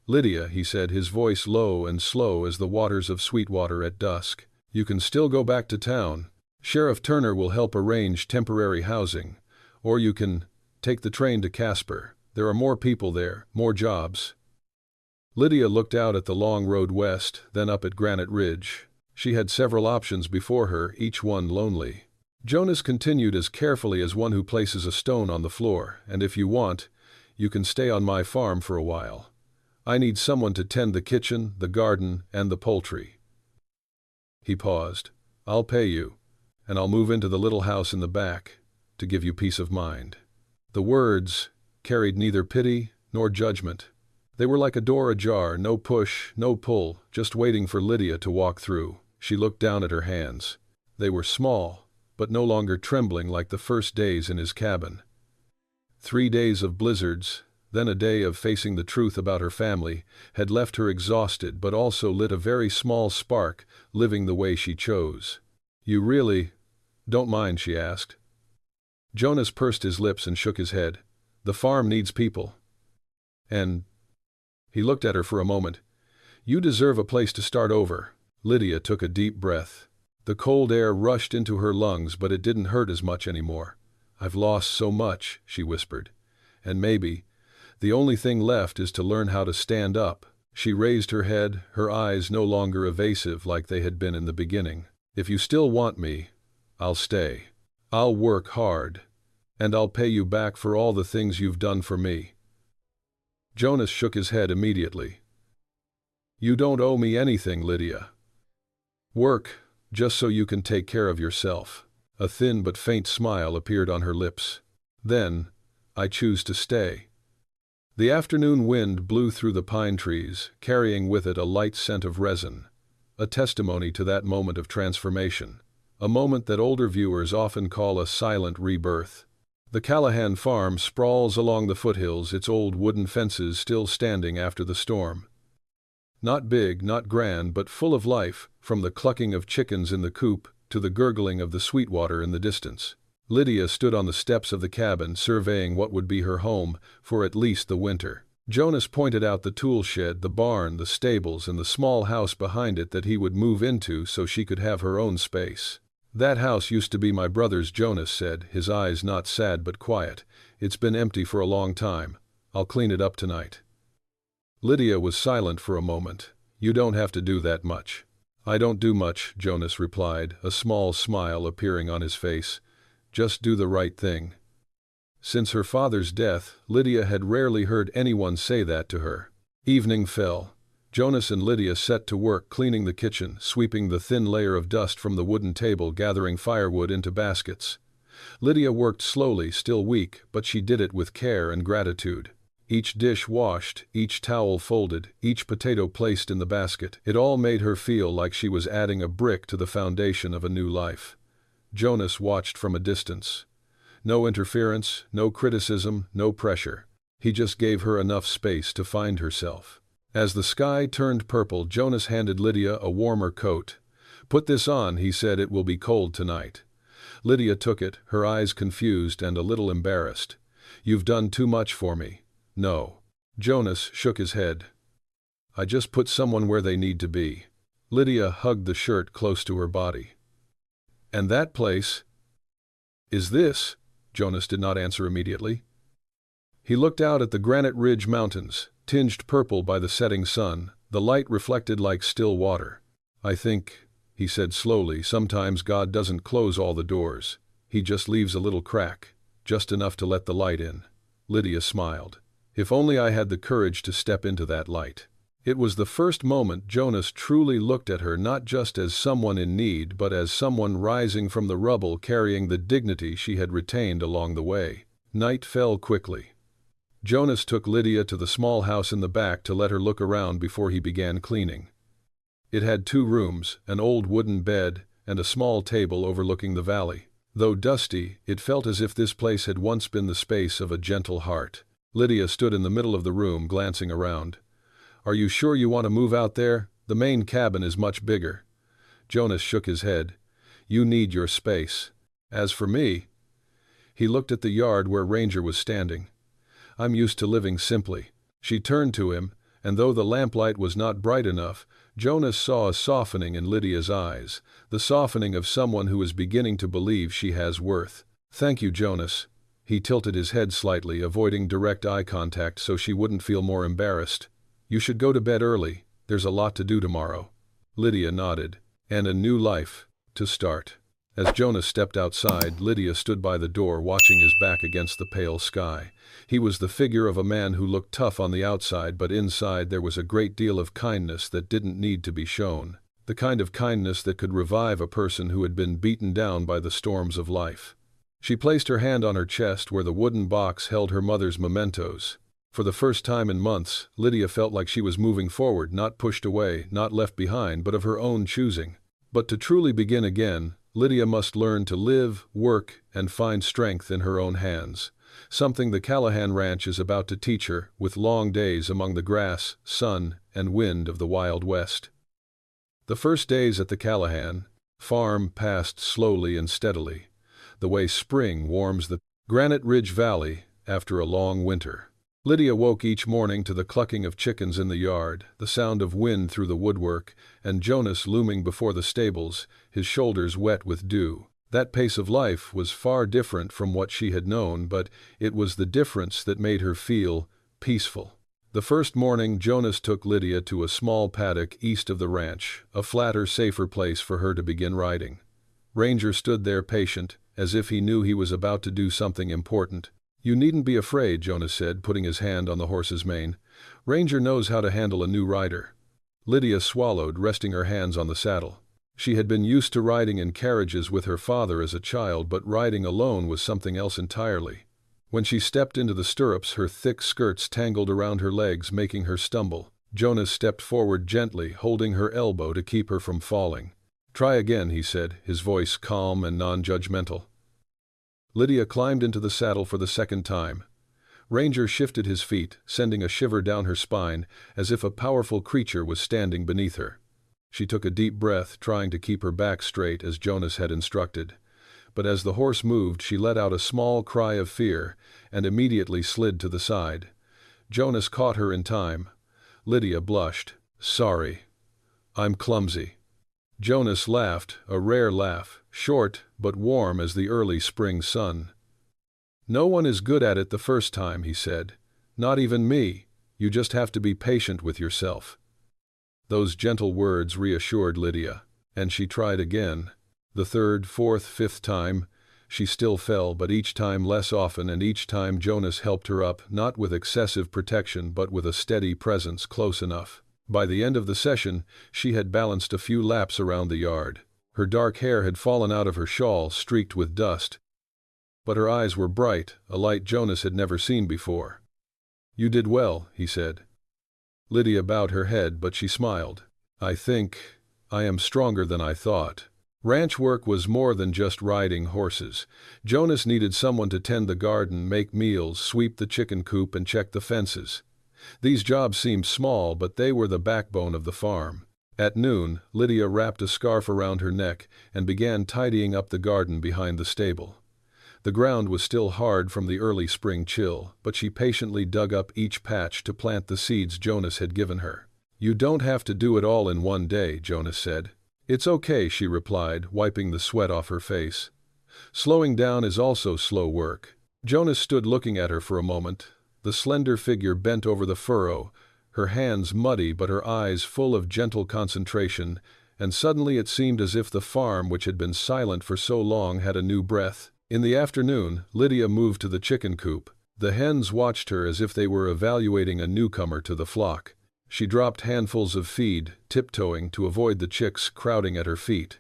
"Lydia," he said, his voice low and slow as the waters of Sweetwater at dusk, "you can still go back to town. Sheriff Turner will help arrange temporary housing. Or you can take the train to Casper. There are more people there, more jobs." Lydia looked out at the long road west, then up at Granite Ridge. She had several options before her, each one lonely. Jonas continued as carefully as one who places a stone on the floor, "And if you want, you can stay on my farm for a while. I need someone to tend the kitchen, the garden, and the poultry." He paused. "I'll pay you, and I'll move into the little house in the back, to give you peace of mind." The words carried neither pity nor judgment. They were like a door ajar, no push, no pull, just waiting for Lydia to walk through. She looked down at her hands. They were small, but no longer trembling like the first days in his cabin. 3 days of blizzards, then a day of facing the truth about her family, had left her exhausted but also lit a very small spark, living the way she chose. "You really don't mind?" she asked. Jonas pursed his lips and shook his head. "The farm needs people. And—" he looked at her for a moment. "You deserve a place to start over." Lydia took a deep breath. The cold air rushed into her lungs, but it didn't hurt as much anymore. "I've lost so much," she whispered. "And maybe the only thing left is to learn how to stand up." She raised her head, her eyes no longer evasive like they had been in the beginning. "If you still want me, I'll stay. I'll work hard. And I'll pay you back for all the things you've done for me." Jonas shook his head immediately. "You don't owe me anything, Lydia. Work, just so you can take care of yourself." A thin but faint smile appeared on her lips. "Then, I choose to stay." The afternoon wind blew through the pine trees, carrying with it a light scent of resin, a testimony to that moment of transformation, a moment that older viewers often call a silent rebirth. The Callahan farm sprawls along the foothills, its old wooden fences still standing after the storm. Not big, not grand, but full of life, from the clucking of chickens in the coop to the gurgling of the Sweetwater in the distance. Lydia stood on the steps of the cabin, surveying what would be her home for at least the winter. Jonas pointed out the tool shed, the barn, the stables, and the small house behind it that he would move into so she could have her own space. "That house used to be my brother's," Jonas said, his eyes not sad but quiet. "It's been empty for a long time. I'll clean it up tonight." Lydia was silent for a moment. "You don't have to do that much." "I don't do much," Jonas replied, a small smile appearing on his face. "Just do the right thing." Since her father's death, Lydia had rarely heard anyone say that to her. Evening fell. Jonas and Lydia set to work cleaning the kitchen, sweeping the thin layer of dust from the wooden table, gathering firewood into baskets. Lydia worked slowly, still weak, but she did it with care and gratitude. Each dish washed, each towel folded, each potato placed in the basket, it all made her feel like she was adding a brick to the foundation of a new life. Jonas watched from a distance. No interference, no criticism, no pressure. He just gave her enough space to find herself. As the sky turned purple, Jonas handed Lydia a warmer coat. "Put this on," he said, "it will be cold tonight." Lydia took it, her eyes confused and a little embarrassed. "You've done too much for me." "No." Jonas shook his head. "I just put someone where they need to be." Lydia hugged the shirt close to her body. "And that place is this?" Jonas did not answer immediately. He looked out at the Granite Ridge mountains, tinged purple by the setting sun, the light reflected like still water. "I think," he said slowly, "sometimes God doesn't close all the doors. He just leaves a little crack, just enough to let the light in." Lydia smiled. "If only I had the courage to step into that light." It was the first moment Jonas truly looked at her not just as someone in need but as someone rising from the rubble carrying the dignity she had retained along the way. Night fell quickly. Jonas took Lydia to the small house in the back to let her look around before he began cleaning. It had 2 rooms, an old wooden bed, and a small table overlooking the valley. Though dusty, it felt as if this place had once been the space of a gentle heart. Lydia stood in the middle of the room, glancing around. "Are you sure you want to move out there? The main cabin is much bigger." Jonas shook his head. "You need your space. As for me..." He looked at the yard where Ranger was standing. "I'm used to living simply." She turned to him, and though the lamplight was not bright enough, Jonas saw a softening in Lydia's eyes, the softening of someone who is beginning to believe she has worth. "Thank you, Jonas." He tilted his head slightly, avoiding direct eye contact so she wouldn't feel more embarrassed. "You should go to bed early. There's a lot to do tomorrow." Lydia nodded. "And a new life to start." As Jonas stepped outside, Lydia stood by the door, watching his back against the pale sky. He was the figure of a man who looked tough on the outside, but inside there was a great deal of kindness that didn't need to be shown. The kind of kindness that could revive a person who had been beaten down by the storms of life. She placed her hand on her chest where the wooden box held her mother's mementos. For the first time in months, Lydia felt like she was moving forward, not pushed away, not left behind, but of her own choosing. But to truly begin again, Lydia must learn to live, work, and find strength in her own hands. Something the Callahan Ranch is about to teach her, with long days among the grass, sun, and wind of the Wild West. The first days at the Callahan farm passed slowly and steadily, the way spring warms the Granite Ridge Valley after a long winter. Lydia woke each morning to the clucking of chickens in the yard, the sound of wind through the woodwork, and Jonas looming before the stables, his shoulders wet with dew. That pace of life was far different from what she had known, but it was the difference that made her feel peaceful. The first morning, Jonas took Lydia to a small paddock east of the ranch, a flatter, safer place for her to begin riding. Ranger stood there patient, as if he knew he was about to do something important. "You needn't be afraid," Jonas said, putting his hand on the horse's mane. "Ranger knows how to handle a new rider." Lydia swallowed, resting her hands on the saddle. She had been used to riding in carriages with her father as a child, but riding alone was something else entirely. When she stepped into the stirrups, her thick skirts tangled around her legs, making her stumble. Jonas stepped forward gently, holding her elbow to keep her from falling. "Try again," he said, his voice calm and non-judgmental. Lydia climbed into the saddle for the second time. Ranger shifted his feet, sending a shiver down her spine, as if a powerful creature was standing beneath her. She took a deep breath, trying to keep her back straight as Jonas had instructed. But as the horse moved, she let out a small cry of fear and immediately slid to the side. Jonas caught her in time. Lydia blushed. "Sorry. I'm clumsy." Jonas laughed, a rare laugh, short but warm as the early spring sun. "No one is good at it the first time," he said. "Not even me. You just have to be patient with yourself." Those gentle words reassured Lydia, and she tried again. The third, fourth, fifth time, she still fell, but each time less often, and each time Jonas helped her up, not with excessive protection but with a steady presence close enough. By the end of the session, she had balanced a few laps around the yard. Her dark hair had fallen out of her shawl, streaked with dust. But her eyes were bright, a light Jonas had never seen before. "You did well," he said. Lydia bowed her head, but she smiled. I am stronger than I thought." Ranch work was more than just riding horses. Jonas needed someone to tend the garden, make meals, sweep the chicken coop, and check the fences. These jobs seemed small, but they were the backbone of the farm. At noon, Lydia wrapped a scarf around her neck and began tidying up the garden behind the stable. The ground was still hard from the early spring chill, but she patiently dug up each patch to plant the seeds Jonas had given her. "You don't have to do it all in one day," Jonas said. "It's okay," she replied, wiping the sweat off her face. "Slowing down is also slow work." Jonas stood looking at her for a moment, the slender figure bent over the furrow, her hands muddy but her eyes full of gentle concentration, and suddenly it seemed as if the farm, which had been silent for so long, had a new breath. In the afternoon, Lydia moved to the chicken coop. The hens watched her as if they were evaluating a newcomer to the flock. She dropped handfuls of feed, tiptoeing to avoid the chicks crowding at her feet.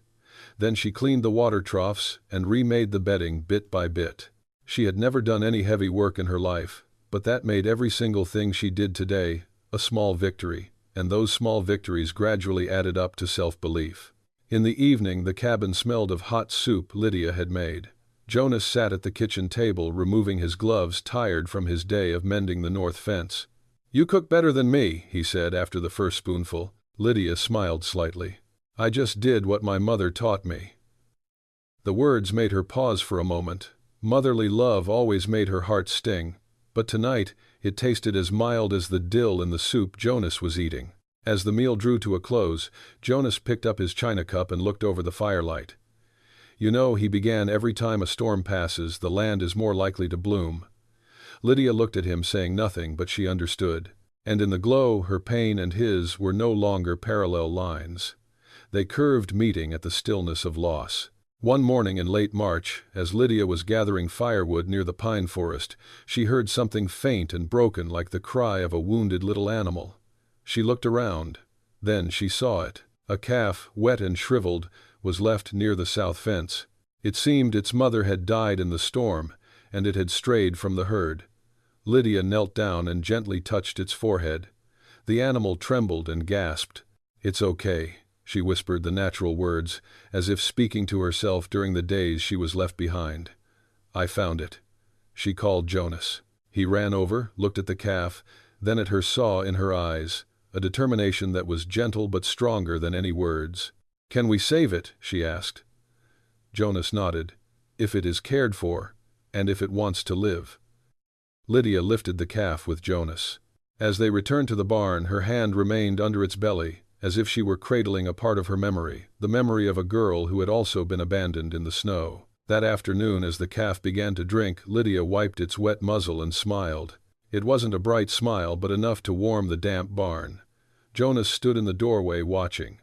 Then she cleaned the water troughs and remade the bedding bit by bit. She had never done any heavy work in her life, But that made every single thing she did today a small victory, and those small victories gradually added up to self-belief. In the evening, the cabin smelled of hot soup Lydia had made. Jonas sat at the kitchen table, removing his gloves, tired from his day of mending the north fence. "You cook better than me," he said after the first spoonful. Lydia smiled slightly. "I just did what my mother taught me." The words made her pause for a moment. Motherly love always made her heart sting, but tonight it tasted as mild as the dill in the soup Jonas was eating. As the meal drew to a close, Jonas picked up his china cup and looked over the firelight. "You know," he began, "every time a storm passes, the land is more likely to bloom." Lydia looked at him, saying nothing, but she understood. And in the glow, her pain and his were no longer parallel lines. They curved, meeting at the stillness of loss. One morning in late March, as Lydia was gathering firewood near the pine forest, she heard something faint and broken like the cry of a wounded little animal. She looked around. Then she saw it. A calf, wet and shriveled, was left near the south fence. It seemed its mother had died in the storm, and it had strayed from the herd. Lydia knelt down and gently touched its forehead. The animal trembled and gasped. "It's okay," she whispered the natural words, as if speaking to herself during the days she was left behind. "I found it." She called Jonas. He ran over, looked at the calf, then at her, saw in her eyes a determination that was gentle but stronger than any words. "Can we save it?" she asked. Jonas nodded. "If it is cared for, and if it wants to live." Lydia lifted the calf with Jonas. As they returned to the barn, her hand remained under its belly, as if she were cradling a part of her memory, the memory of a girl who had also been abandoned in the snow. That afternoon, as the calf began to drink, Lydia wiped its wet muzzle and smiled. It wasn't a bright smile, but enough to warm the damp barn. Jonas stood in the doorway watching.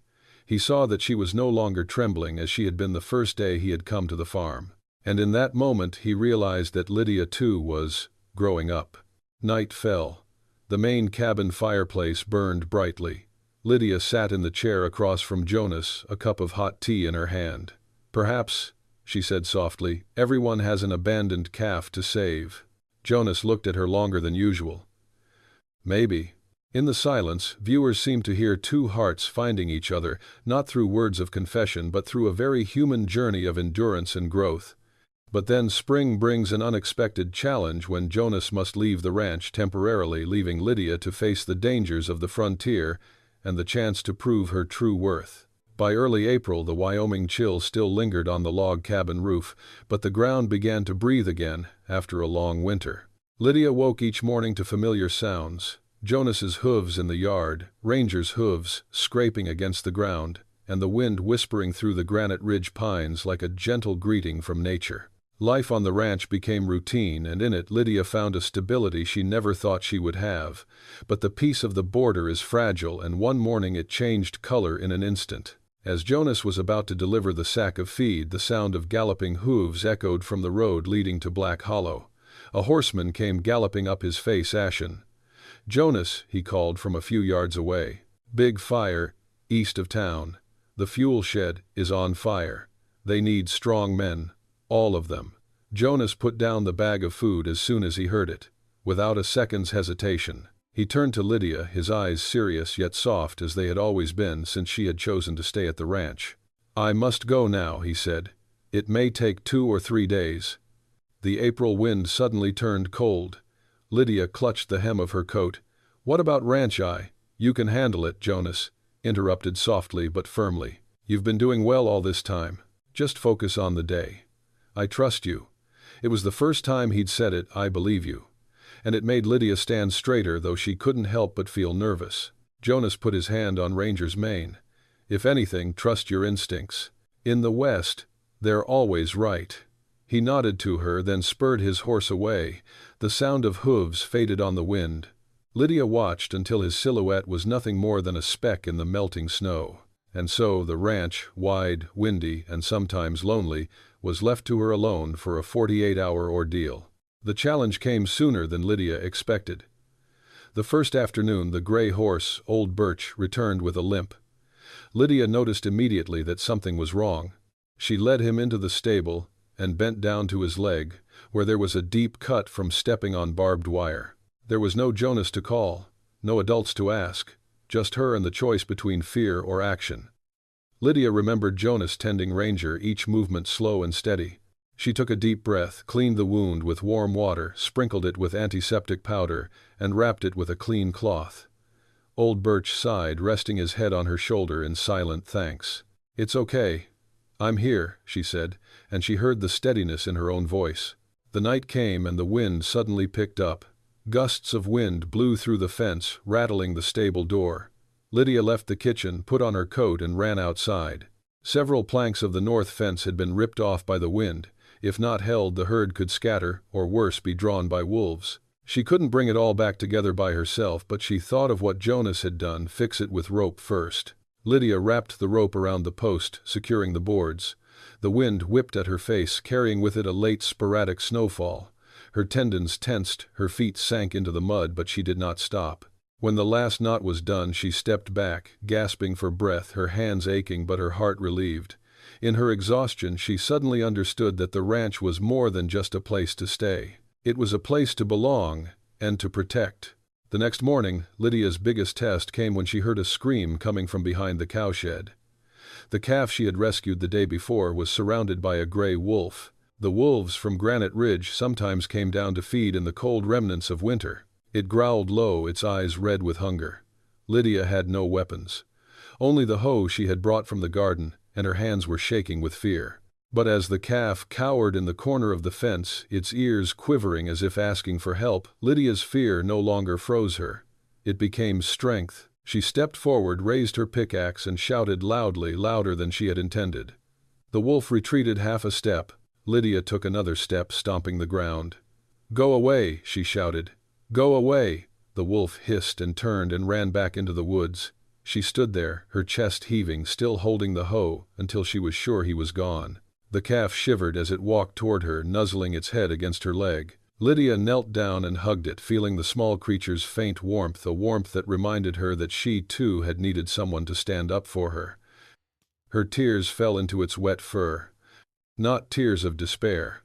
He saw that she was no longer trembling as she had been the first day he had come to the farm. And in that moment he realized that Lydia too was growing up. Night fell. The main cabin fireplace burned brightly. Lydia sat in the chair across from Jonas, a cup of hot tea in her hand. "Perhaps," she said softly, "everyone has an abandoned calf to save." Jonas looked at her longer than usual. "Maybe." In the silence, viewers seemed to hear two hearts finding each other, not through words of confession but through a very human journey of endurance and growth. But then spring brings an unexpected challenge when Jonas must leave the ranch temporarily, leaving Lydia to face the dangers of the frontier and the chance to prove her true worth. By early April, the Wyoming chill still lingered on the log cabin roof, but the ground began to breathe again after a long winter. Lydia woke each morning to familiar sounds. Jonas's hooves in the yard, Ranger's hooves scraping against the ground, and the wind whispering through the Granite Ridge pines like a gentle greeting from nature. Life on the ranch became routine, and in it Lydia found a stability she never thought she would have. But the peace of the border is fragile, and one morning it changed color in an instant. As Jonas was about to deliver the sack of feed, the sound of galloping hooves echoed from the road leading to Black Hollow. A horseman came galloping up, his face ashen. "Jonas," he called from a few yards away. "Big fire, east of town. The fuel shed is on fire. They need strong men. All of them." Jonas put down the bag of food as soon as he heard it. Without a second's hesitation, he turned to Lydia, his eyes serious yet soft as they had always been since she had chosen to stay at the ranch. "I must go now," he said. "It may take 2 or 3 days." The April wind suddenly turned cold. Lydia clutched the hem of her coat. "What about ranch? You can handle it," Jonas interrupted softly but firmly. "You've been doing well all this time. Just focus on the day. I trust you." It was the first time he'd said it, "I believe you." And it made Lydia stand straighter, though she couldn't help but feel nervous. Jonas put his hand on Ranger's mane. "If anything, trust your instincts. In the West, they're always right." He nodded to her, then spurred his horse away. The sound of hooves faded on the wind. Lydia watched until his silhouette was nothing more than a speck in the melting snow. And so the ranch, wide, windy, and sometimes lonely, was left to her alone for a 48-hour ordeal. The challenge came sooner than Lydia expected. The first afternoon, the gray horse, Old Birch, returned with a limp. Lydia noticed immediately that something was wrong. She led him into the stable and bent down to his leg, where there was a deep cut from stepping on barbed wire. There was no Jonas to call, no adults to ask, just her and the choice between fear or action. Lydia remembered Jonas tending Ranger, each movement slow and steady. She took a deep breath, cleaned the wound with warm water, sprinkled it with antiseptic powder, and wrapped it with a clean cloth. Old Birch sighed, resting his head on her shoulder in silent thanks. "It's okay. I'm here," she said, and she heard the steadiness in her own voice. The night came and the wind suddenly picked up. Gusts of wind blew through the fence, rattling the stable door. Lydia left the kitchen, put on her coat, and ran outside. Several planks of the north fence had been ripped off by the wind. If not held, the herd could scatter, or worse, be drawn by wolves. She couldn't bring it all back together by herself, but she thought of what Jonas had done: fix it with rope first. Lydia wrapped the rope around the post, securing the boards. The wind whipped at her face, carrying with it a late sporadic snowfall. Her tendons tensed, her feet sank into the mud, but she did not stop. When the last knot was done, she stepped back, gasping for breath, her hands aching but her heart relieved. In her exhaustion, she suddenly understood that the ranch was more than just a place to stay. It was a place to belong and to protect. The next morning, Lydia's biggest test came when she heard a scream coming from behind the cowshed. The calf she had rescued the day before was surrounded by a gray wolf. The wolves from Granite Ridge sometimes came down to feed in the cold remnants of winter. It growled low, its eyes red with hunger. Lydia had no weapons. Only the hoe she had brought from the garden, and her hands were shaking with fear. But as the calf cowered in the corner of the fence, its ears quivering as if asking for help, Lydia's fear no longer froze her. It became strength. She stepped forward, raised her pickaxe, and shouted loudly, louder than she had intended. The wolf retreated half a step. Lydia took another step, stomping the ground. "Go away," she shouted. "Go away!" The wolf hissed and turned and ran back into the woods. She stood there, her chest heaving, still holding the hoe, until she was sure he was gone. The calf shivered as it walked toward her, nuzzling its head against her leg. Lydia knelt down and hugged it, feeling the small creature's faint warmth, a warmth that reminded her that she, too, had needed someone to stand up for her. Her tears fell into its wet fur. Not tears of despair,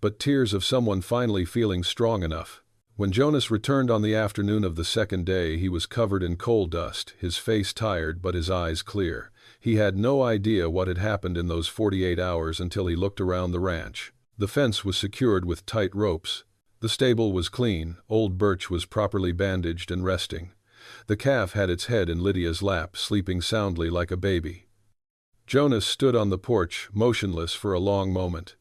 but tears of someone finally feeling strong enough. When Jonas returned on the afternoon of the second day, he was covered in coal dust, his face tired but his eyes clear. He had no idea what had happened in those 48 hours until he looked around the ranch. The fence was secured with tight ropes. The stable was clean. Old Birch was properly bandaged and resting. The calf had its head in Lydia's lap, sleeping soundly like a baby. Jonas stood on the porch, motionless for a long moment.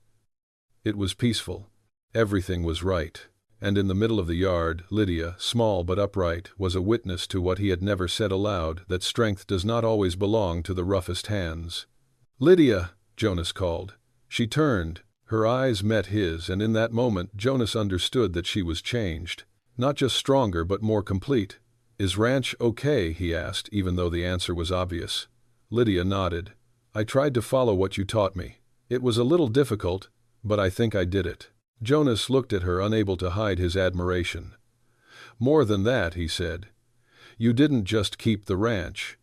It was peaceful. Everything was right. And in the middle of the yard, Lydia, small but upright, was a witness to what he had never said aloud, that strength does not always belong to the roughest hands. "Lydia!" Jonas called. She turned. Her eyes met his, and in that moment Jonas understood that she was changed. Not just stronger, but more complete. "Is ranch okay?" he asked, even though the answer was obvious. Lydia nodded. "I tried to follow what you taught me. It was a little difficult, but I think I did it." Jonas looked at her, unable to hide his admiration. "More than that," he said. "You didn't just keep the ranch.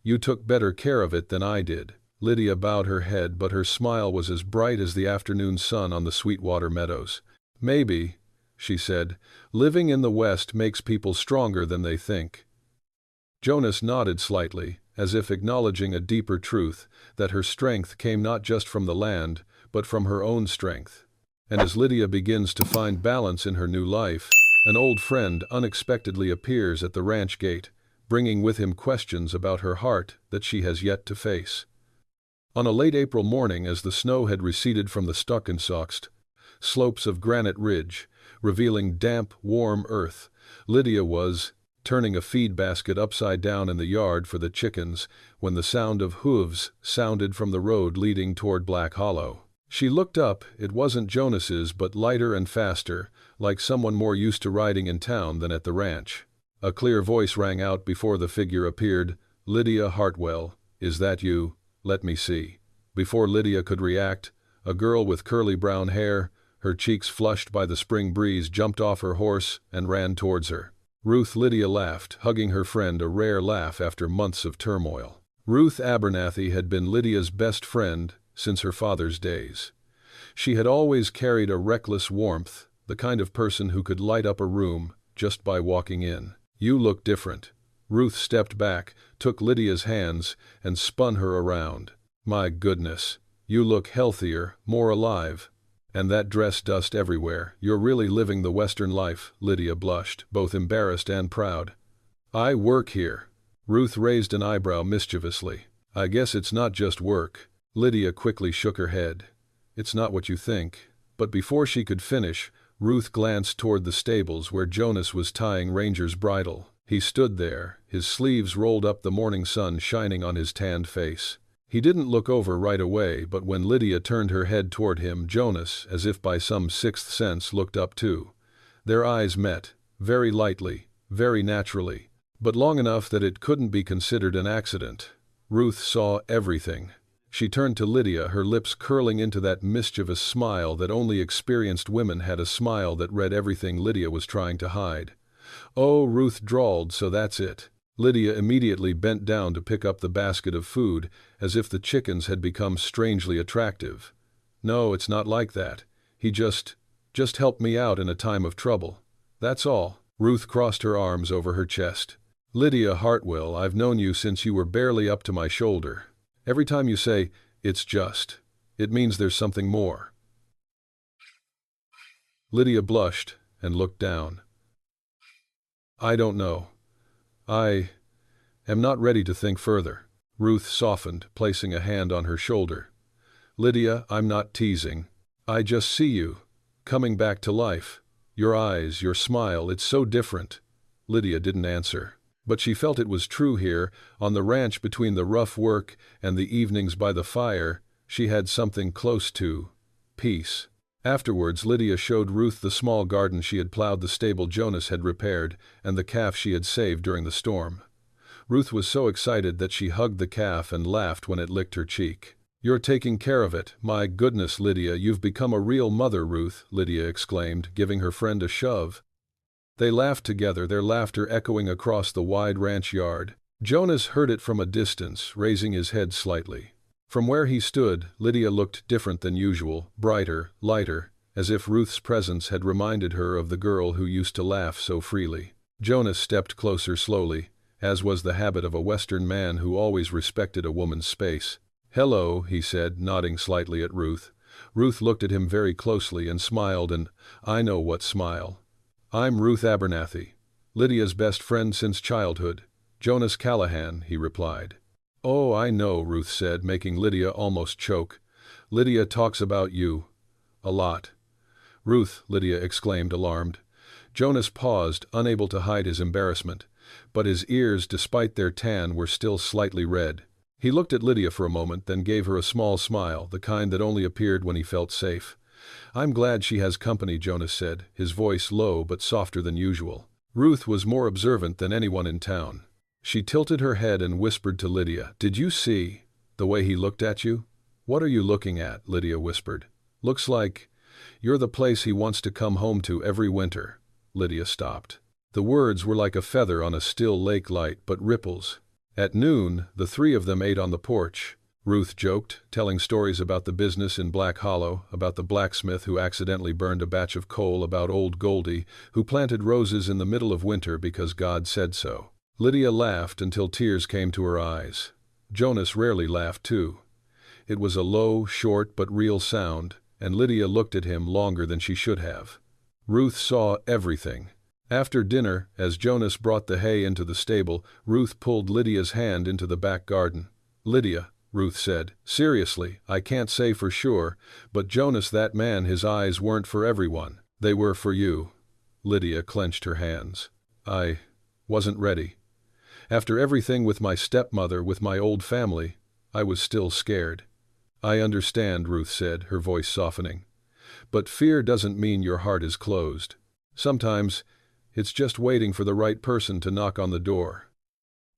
You took better care of it than I did." Lydia bowed her head, but her smile was as bright as the afternoon sun on the Sweetwater meadows. "Maybe," she said, "living in the West makes people stronger than they think." Jonas nodded slightly, as if acknowledging a deeper truth, that her strength came not just from the land, but from her own strength. And as Lydia begins to find balance in her new life, an old friend unexpectedly appears at the ranch gate, bringing with him questions about her heart that she has yet to face. On a late April morning, as the snow had receded from the Stockensoxt slopes of Granite Ridge, revealing damp, warm earth, Lydia was turning a feed basket upside down in the yard for the chickens when the sound of hooves sounded from the road leading toward Black Hollow. She looked up. It wasn't Jonas's, but lighter and faster, like someone more used to riding in town than at the ranch. A clear voice rang out before the figure appeared. "Lydia Hartwell, is that you? Let me see." Before Lydia could react, a girl with curly brown hair, her cheeks flushed by the spring breeze, jumped off her horse and ran towards her. Ruth. Lydia laughed, hugging her friend, a rare laugh after months of turmoil. Ruth Abernathy had been Lydia's best friend since her father's days. She had always carried a reckless warmth, the kind of person who could light up a room just by walking in. "You look different." Ruth stepped back, took Lydia's hands, and spun her around. "My goodness. You look healthier, more alive. And that dress dust everywhere. You're really living the Western life," Lydia blushed, both embarrassed and proud. "I work here." Ruth raised an eyebrow mischievously. "I guess it's not just work." Lydia quickly shook her head. "It's not what you think." But before she could finish, Ruth glanced toward the stables where Jonas was tying Ranger's bridle. He stood there, his sleeves rolled up, the morning sun shining on his tanned face. He didn't look over right away, but when Lydia turned her head toward him, Jonas, as if by some sixth sense, looked up too. Their eyes met, very lightly, very naturally, but long enough that it couldn't be considered an accident. Ruth saw everything. She turned to Lydia, her lips curling into that mischievous smile that only experienced women had, a smile that read everything Lydia was trying to hide. "Oh," Ruth drawled, "so that's it." Lydia immediately bent down to pick up the basket of food, as if the chickens had become strangely attractive. "No, it's not like that. He just helped me out in a time of trouble. That's all." Ruth crossed her arms over her chest. "Lydia Hartwell, I've known you since you were barely up to my shoulder. Every time you say, 'it's just,' it means there's something more." Lydia blushed and looked down. "I don't know. I am not ready to think further." Ruth softened, placing a hand on her shoulder. "Lydia, I'm not teasing. I just see you, coming back to life. Your eyes, your smile, it's so different." Lydia didn't answer. But she felt it was true here, on the ranch, between the rough work and the evenings by the fire. She had something close to peace. Afterwards, Lydia showed Ruth the small garden she had plowed, the stable Jonas had repaired, and the calf she had saved during the storm. Ruth was so excited that she hugged the calf and laughed when it licked her cheek. "You're taking care of it. My goodness, Lydia, you've become a real mother, Ruth," Lydia exclaimed, giving her friend a shove. They laughed together, their laughter echoing across the wide ranch yard. Jonas heard it from a distance, raising his head slightly. From where he stood, Lydia looked different than usual, brighter, lighter, as if Ruth's presence had reminded her of the girl who used to laugh so freely. Jonas stepped closer slowly, as was the habit of a Western man who always respected a woman's space. "Hello," he said, nodding slightly at Ruth. Ruth looked at him very closely and smiled, and I know what smile. "I'm Ruth Abernathy, Lydia's best friend since childhood. Jonas Callahan," he replied. "Oh, I know," Ruth said, making Lydia almost choke. "Lydia talks about you. A lot." "Ruth," Lydia exclaimed, alarmed. Jonas paused, unable to hide his embarrassment, but his ears, despite their tan, were still slightly red. He looked at Lydia for a moment, then gave her a small smile, the kind that only appeared when he felt safe. "I'm glad she has company," Jonas said, his voice low but softer than usual. Ruth was more observant than anyone in town. She tilted her head and whispered to Lydia, "Did you see the way he looked at you?" "What are you looking at?" Lydia whispered. "Looks like you're the place he wants to come home to every winter." Lydia stopped. The words were like a feather on a still lake, light but ripples. At noon, the three of them ate on the porch. Ruth joked, telling stories about the business in Black Hollow, about the blacksmith who accidentally burned a batch of coal, about old Goldie, who planted roses in the middle of winter because God said so. Lydia laughed until tears came to her eyes. Jonas rarely laughed too. It was a low, short but real sound, and Lydia looked at him longer than she should have. Ruth saw everything. After dinner, as Jonas brought the hay into the stable, Ruth pulled Lydia's hand into the back garden. "Lydia," Ruth said, "seriously, I can't say for sure, but Jonas, that man, his eyes weren't for everyone. They were for you." Lydia clenched her hands. "I wasn't ready. After everything with my stepmother, with my old family, I was still scared." "I understand," Ruth said, her voice softening. "But fear doesn't mean your heart is closed. Sometimes it's just waiting for the right person to knock on the door."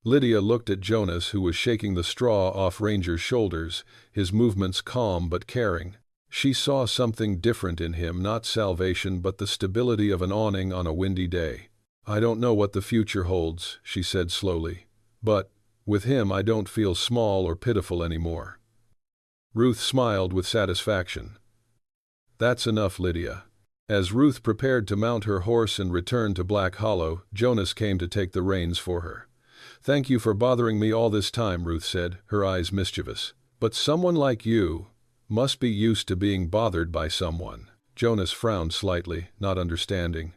Lydia looked at Jonas, who was shaking the straw off Ranger's shoulders, his movements calm but caring. She saw something different in him, not salvation but the stability of an awning on a windy day. "I don't know what the future holds," she said slowly, "but with him I don't feel small or pitiful anymore." Ruth smiled with satisfaction. "That's enough, Lydia. As Ruth prepared to mount her horse and return to Black Hollow, Jonas came to take the reins for her. "Thank you for bothering me all this time," Ruth said, her eyes mischievous. "But someone like you must be used to being bothered by someone." Jonas frowned slightly, not understanding.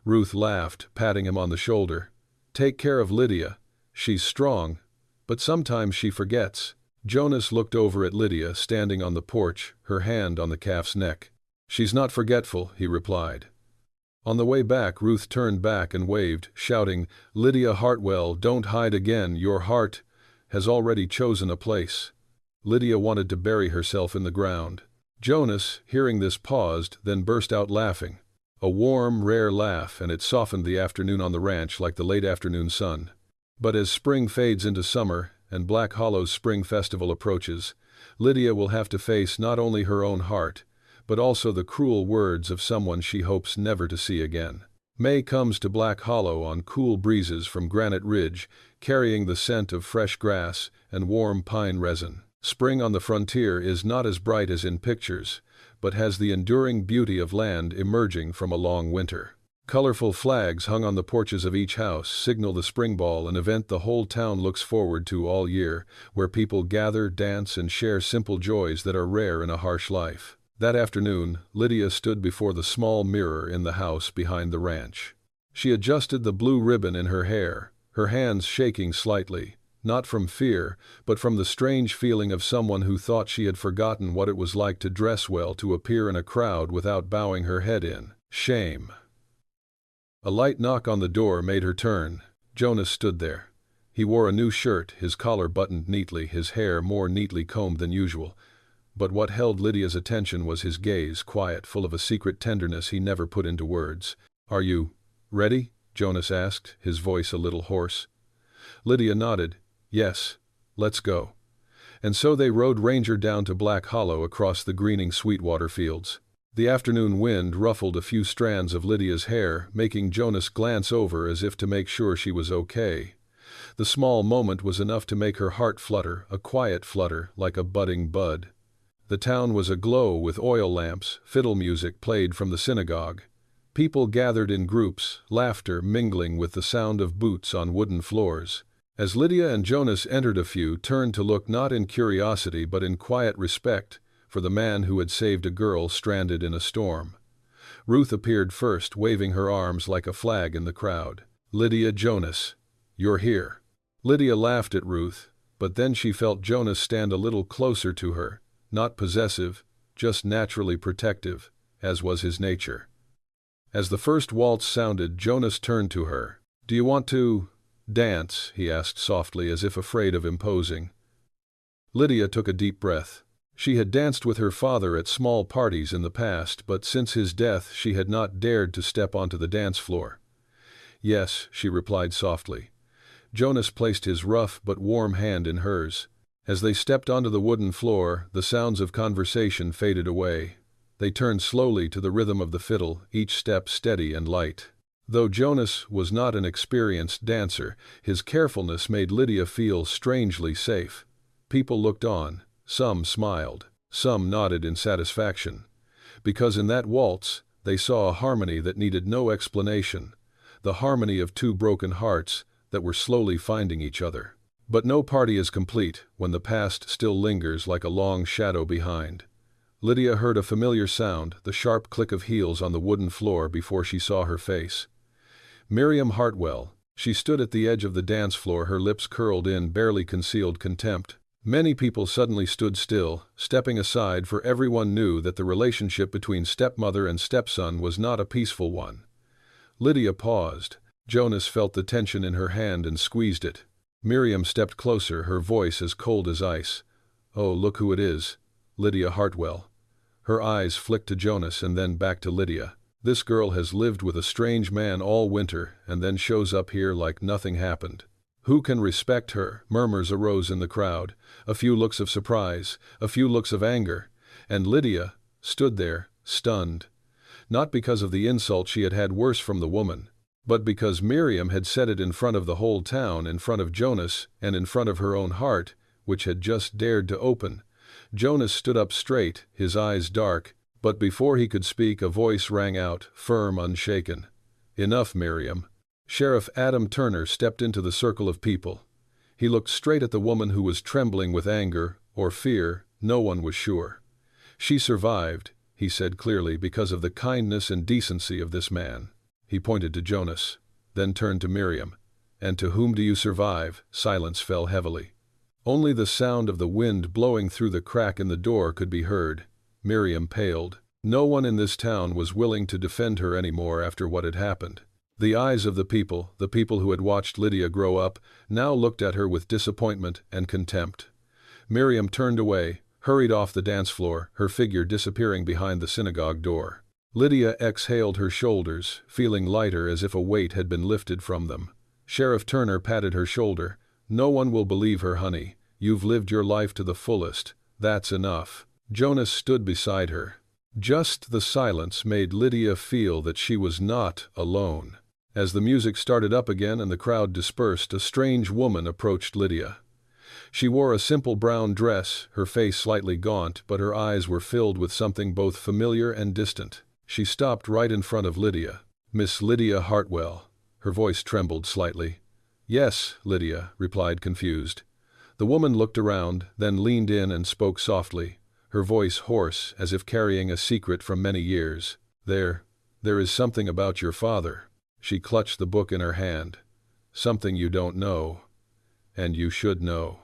Ruth laughed, patting him on the shoulder. "Take care of Lydia. She's strong, but sometimes she forgets." Jonas looked over at Lydia standing on the porch, her hand on the calf's neck. "She's not forgetful," he replied. On the way back, Ruth turned back and waved, shouting, "Lydia Hartwell, don't hide again, your heart has already chosen a place." Lydia wanted to bury herself in the ground. Jonas, hearing this, paused, then burst out laughing. A warm, rare laugh, and it softened the afternoon on the ranch like the late afternoon sun. But as spring fades into summer, and Black Hollow's spring festival approaches, Lydia will have to face not only her own heart, but also the cruel words of someone she hopes never to see again. May comes to Black Hollow on cool breezes from Granite Ridge, carrying the scent of fresh grass and warm pine resin. Spring on the frontier is not as bright as in pictures, but has the enduring beauty of land emerging from a long winter. Colorful flags hung on the porches of each house signal the Spring Ball, an event the whole town looks forward to all year, where people gather, dance, and share simple joys that are rare in a harsh life. That afternoon, Lydia stood before the small mirror in the house behind the ranch. She adjusted the blue ribbon in her hair, her hands shaking slightly, not from fear, but from the strange feeling of someone who thought she had forgotten what it was like to dress well to appear in a crowd without bowing her head in shame. A light knock on the door made her turn. Jonas stood there. He wore a new shirt, his collar buttoned neatly, his hair more neatly combed than usual. But what held Lydia's attention was his gaze, quiet, full of a secret tenderness he never put into words. "Are you ready?" Jonas asked, his voice a little hoarse. Lydia nodded. "Yes, let's go." And so they rode Ranger down to Black Hollow across the greening Sweetwater fields. The afternoon wind ruffled a few strands of Lydia's hair, making Jonas glance over as if to make sure she was okay. The small moment was enough to make her heart flutter, a quiet flutter, like a budding bud. The town was aglow with oil lamps, fiddle music played from the synagogue. People gathered in groups, laughter mingling with the sound of boots on wooden floors. As Lydia and Jonas entered, a few turned to look not in curiosity but in quiet respect for the man who had saved a girl stranded in a storm. Ruth appeared first, waving her arms like a flag in the crowd. "Lydia, Jonas, you're here." Lydia laughed at Ruth, but then she felt Jonas stand a little closer to her, not possessive, just naturally protective, as was his nature. As the first waltz sounded, Jonas turned to her. "Do you want to dance?" he asked softly, as if afraid of imposing. Lydia took a deep breath. She had danced with her father at small parties in the past, but since his death she had not dared to step onto the dance floor. "Yes," she replied softly. Jonas placed his rough but warm hand in hers. As they stepped onto the wooden floor, the sounds of conversation faded away. They turned slowly to the rhythm of the fiddle, each step steady and light. Though Jonas was not an experienced dancer, his carefulness made Lydia feel strangely safe. People looked on. Some smiled, some nodded in satisfaction, because in that waltz they saw a harmony that needed no explanation, the harmony of two broken hearts that were slowly finding each other. But no party is complete when the past still lingers like a long shadow behind. Lydia heard a familiar sound, the sharp click of heels on the wooden floor, before she saw her face. Miriam Hartwell. She stood at the edge of the dance floor, her lips curled in barely concealed contempt. Many people suddenly stood still, stepping aside, for everyone knew that the relationship between stepmother and stepson was not a peaceful one. Lydia paused. Jonas felt the tension in her hand and squeezed it. Miriam stepped closer, her voice as cold as ice. "Oh, look who it is. Lydia Hartwell." Her eyes flicked to Jonas and then back to Lydia. "This girl has lived with a strange man all winter and then shows up here like nothing happened. Who can respect her?" Murmurs arose in the crowd, a few looks of surprise, a few looks of anger, and Lydia stood there, stunned. Not because of the insult she had had worse from the woman, but because Miriam had said it in front of the whole town, in front of Jonas, and in front of her own heart, which had just dared to open. Jonas stood up straight, his eyes dark, But before he could speak, a voice rang out, firm, unshaken. "Enough, Miriam." Sheriff Adam Turner stepped into the circle of people. He looked straight at the woman who was trembling with anger, or fear, no one was sure. "She survived," he said clearly, "because of the kindness and decency of this man." He pointed to Jonas, then turned to Miriam. "And to whom do you survive?" Silence fell heavily. Only the sound of the wind blowing through the crack in the door could be heard. Miriam paled. No one in this town was willing to defend her anymore after what had happened. The eyes of the people who had watched Lydia grow up, now looked at her with disappointment and contempt. Miriam turned away, hurried off the dance floor, her figure disappearing behind the synagogue door. Lydia exhaled her shoulders, feeling lighter as if a weight had been lifted from them. Sheriff Turner patted her shoulder. "No one will believe her, honey. You've lived your life to the fullest. That's enough." Jonas stood beside her. Just the silence made Lydia feel that she was not alone. As the music started up again and the crowd dispersed, a strange woman approached Lydia. She wore a simple brown dress, her face slightly gaunt, but her eyes were filled with something both familiar and distant. She stopped right in front of Lydia. "Miss Lydia Hartwell." Her voice trembled slightly. "Yes," Lydia replied, confused. The woman looked around, then leaned in and spoke softly, her voice hoarse as if carrying a secret from many years. There is something about your father." She clutched the book in her hand. "Something you don't know, and you should know."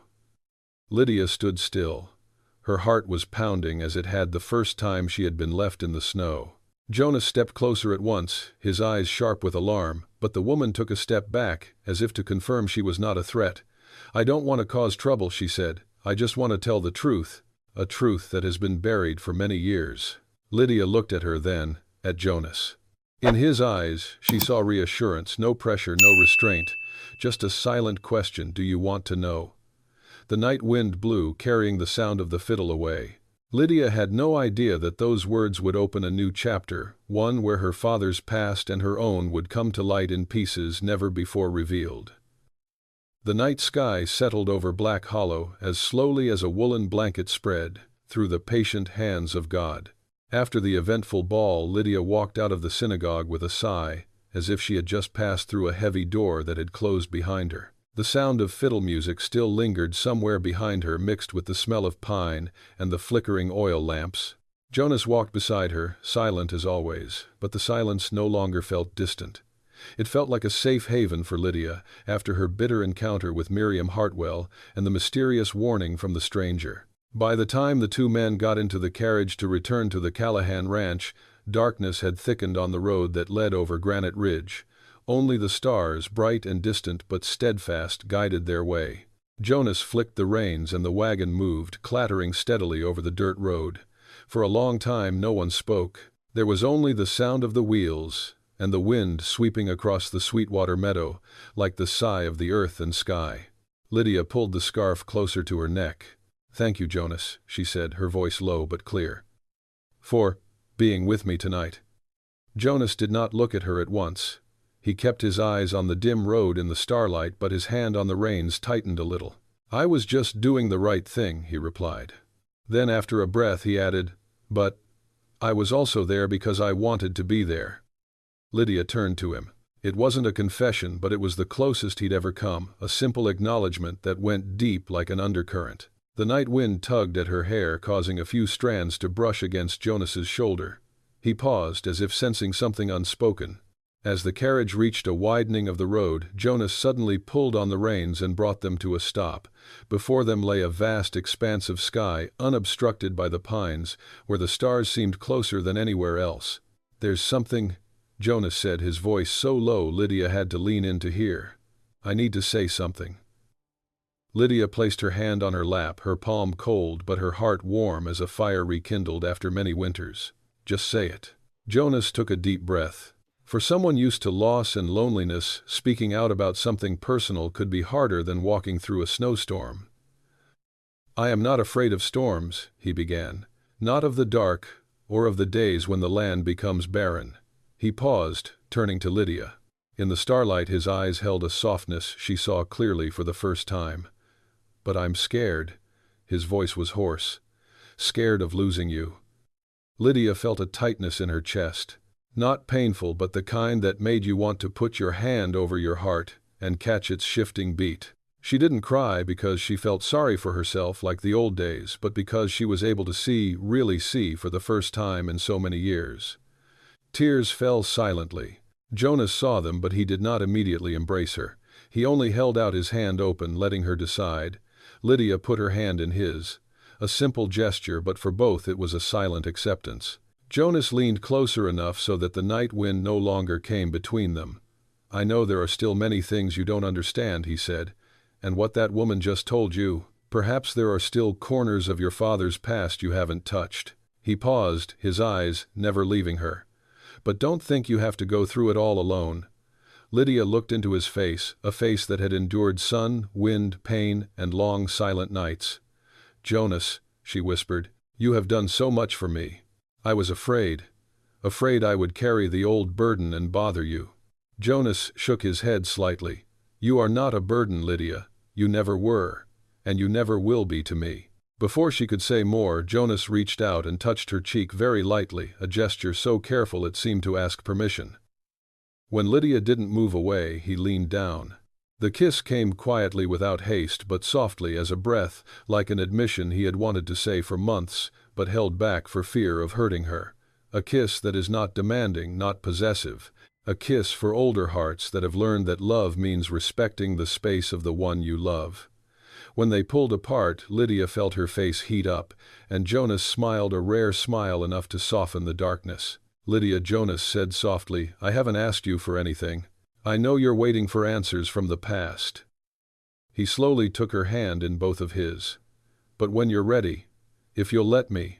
Lydia stood still. Her heart was pounding as it had the first time she had been left in the snow. Jonas stepped closer at once, his eyes sharp with alarm, but the woman took a step back, as if to confirm she was not a threat. "I don't want to cause trouble," she said. "I just want to tell the truth, a truth that has been buried for many years." Lydia looked at her then, at Jonas. In his eyes, she saw reassurance, no pressure, no restraint, just a silent question, "Do you want to know?" The night wind blew, carrying the sound of the fiddle away. Lydia had no idea that those words would open a new chapter, one where her father's past and her own would come to light in pieces never before revealed. The night sky settled over Black Hollow as slowly as a woolen blanket spread, through the patient hands of God. After the eventful ball, Lydia walked out of the synagogue with a sigh, as if she had just passed through a heavy door that had closed behind her. The sound of fiddle music still lingered somewhere behind her, mixed with the smell of pine and the flickering oil lamps. Jonas walked beside her, silent as always, but the silence no longer felt distant. It felt like a safe haven for Lydia, after her bitter encounter with Miriam Hartwell and the mysterious warning from the stranger. By the time the two men got into the carriage to return to the Callahan Ranch, darkness had thickened on the road that led over Granite Ridge. Only the stars, bright and distant but steadfast, guided their way. Jonas flicked the reins and the wagon moved, clattering steadily over the dirt road. For a long time no one spoke. There was only the sound of the wheels, and the wind sweeping across the Sweetwater meadow, like the sigh of the earth and sky. Lydia pulled the scarf closer to her neck. "Thank you, Jonas," she said, her voice low but clear, "for being with me tonight." Jonas did not look at her at once. He kept his eyes on the dim road in the starlight, but his hand on the reins tightened a little. "I was just doing the right thing," he replied. Then after a breath he added, "But I was also there because I wanted to be there." Lydia turned to him. It wasn't a confession, but it was the closest he'd ever come, a simple acknowledgement that went deep like an undercurrent. The night wind tugged at her hair, causing a few strands to brush against Jonas's shoulder. He paused, as if sensing something unspoken. As the carriage reached a widening of the road, Jonas suddenly pulled on the reins and brought them to a stop. Before them lay a vast expanse of sky, unobstructed by the pines, where the stars seemed closer than anywhere else. "There's something," Jonas said, his voice so low Lydia had to lean in to hear. "I need to say something." Lydia placed her hand on her lap, her palm cold but her heart warm as a fire rekindled after many winters. "Just say it." Jonas took a deep breath. For someone used to loss and loneliness, speaking out about something personal could be harder than walking through a snowstorm. "I am not afraid of storms," he began. "Not of the dark, or of the days when the land becomes barren." He paused, turning to Lydia. In the starlight his eyes held a softness she saw clearly for the first time. "But I'm scared." His voice was hoarse. "Scared of losing you." Lydia felt a tightness in her chest. Not painful, but the kind that made you want to put your hand over your heart and catch its shifting beat. She didn't cry because she felt sorry for herself like the old days, but because she was able to see, really see, for the first time in so many years. Tears fell silently. Jonas saw them, but he did not immediately embrace her. He only held out his hand open, letting her decide. Lydia put her hand in his. A simple gesture, but for both it was a silent acceptance. Jonas leaned closer enough so that the night wind no longer came between them. "I know there are still many things you don't understand," he said. "And what that woman just told you, perhaps there are still corners of your father's past you haven't touched." He paused, his eyes never leaving her. "But don't think you have to go through it all alone." Lydia looked into his face, a face that had endured sun, wind, pain, and long silent nights. "Jonas," she whispered, "you have done so much for me. I was afraid I would carry the old burden and bother you." Jonas shook his head slightly. "You are not a burden, Lydia. You never were, and you never will be to me." Before she could say more, Jonas reached out and touched her cheek very lightly, a gesture so careful it seemed to ask permission. When Lydia didn't move away, he leaned down. The kiss came quietly, without haste, but softly as a breath, like an admission he had wanted to say for months, but held back for fear of hurting her. A kiss that is not demanding, not possessive. A kiss for older hearts that have learned that love means respecting the space of the one you love. When they pulled apart, Lydia felt her face heat up, and Jonas smiled, a rare smile enough to soften the darkness. "Lydia," Jonas said softly, "I haven't asked you for anything. I know you're waiting for answers from the past." He slowly took her hand in both of his. "But when you're ready, if you'll let me,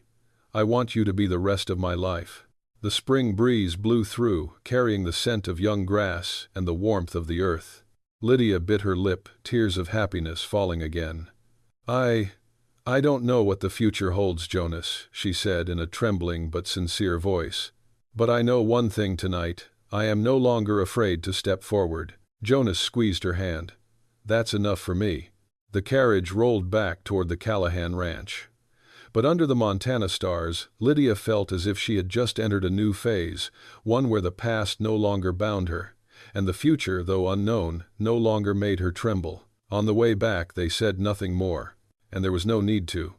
I want you to be the rest of my life." The spring breeze blew through, carrying the scent of young grass and the warmth of the earth. Lydia bit her lip, tears of happiness falling again. I don't know what the future holds, Jonas," she said in a trembling but sincere voice. "But I know one thing tonight. I am no longer afraid to step forward." Jonas squeezed her hand. "That's enough for me." The carriage rolled back toward the Callahan ranch. But under the Montana stars, Lydia felt as if she had just entered a new phase, one where the past no longer bound her, and the future, though unknown, no longer made her tremble. On the way back they said nothing more, and there was no need to.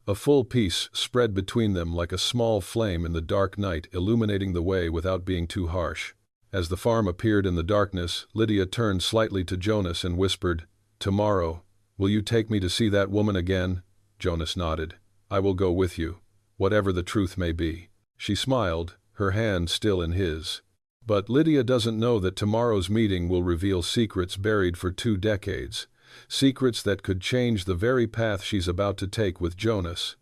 A full peace spread between them like a small flame in the dark night, illuminating the way without being too harsh. As the farm appeared in the darkness, Lydia turned slightly to Jonas and whispered, "Tomorrow, will you take me to see that woman again?" Jonas nodded. "I will go with you, whatever the truth may be." She smiled, her hand still in his. "But Lydia doesn't know that tomorrow's meeting will reveal secrets buried for 2 decades, secrets that could change the very path she's about to take with Jonas."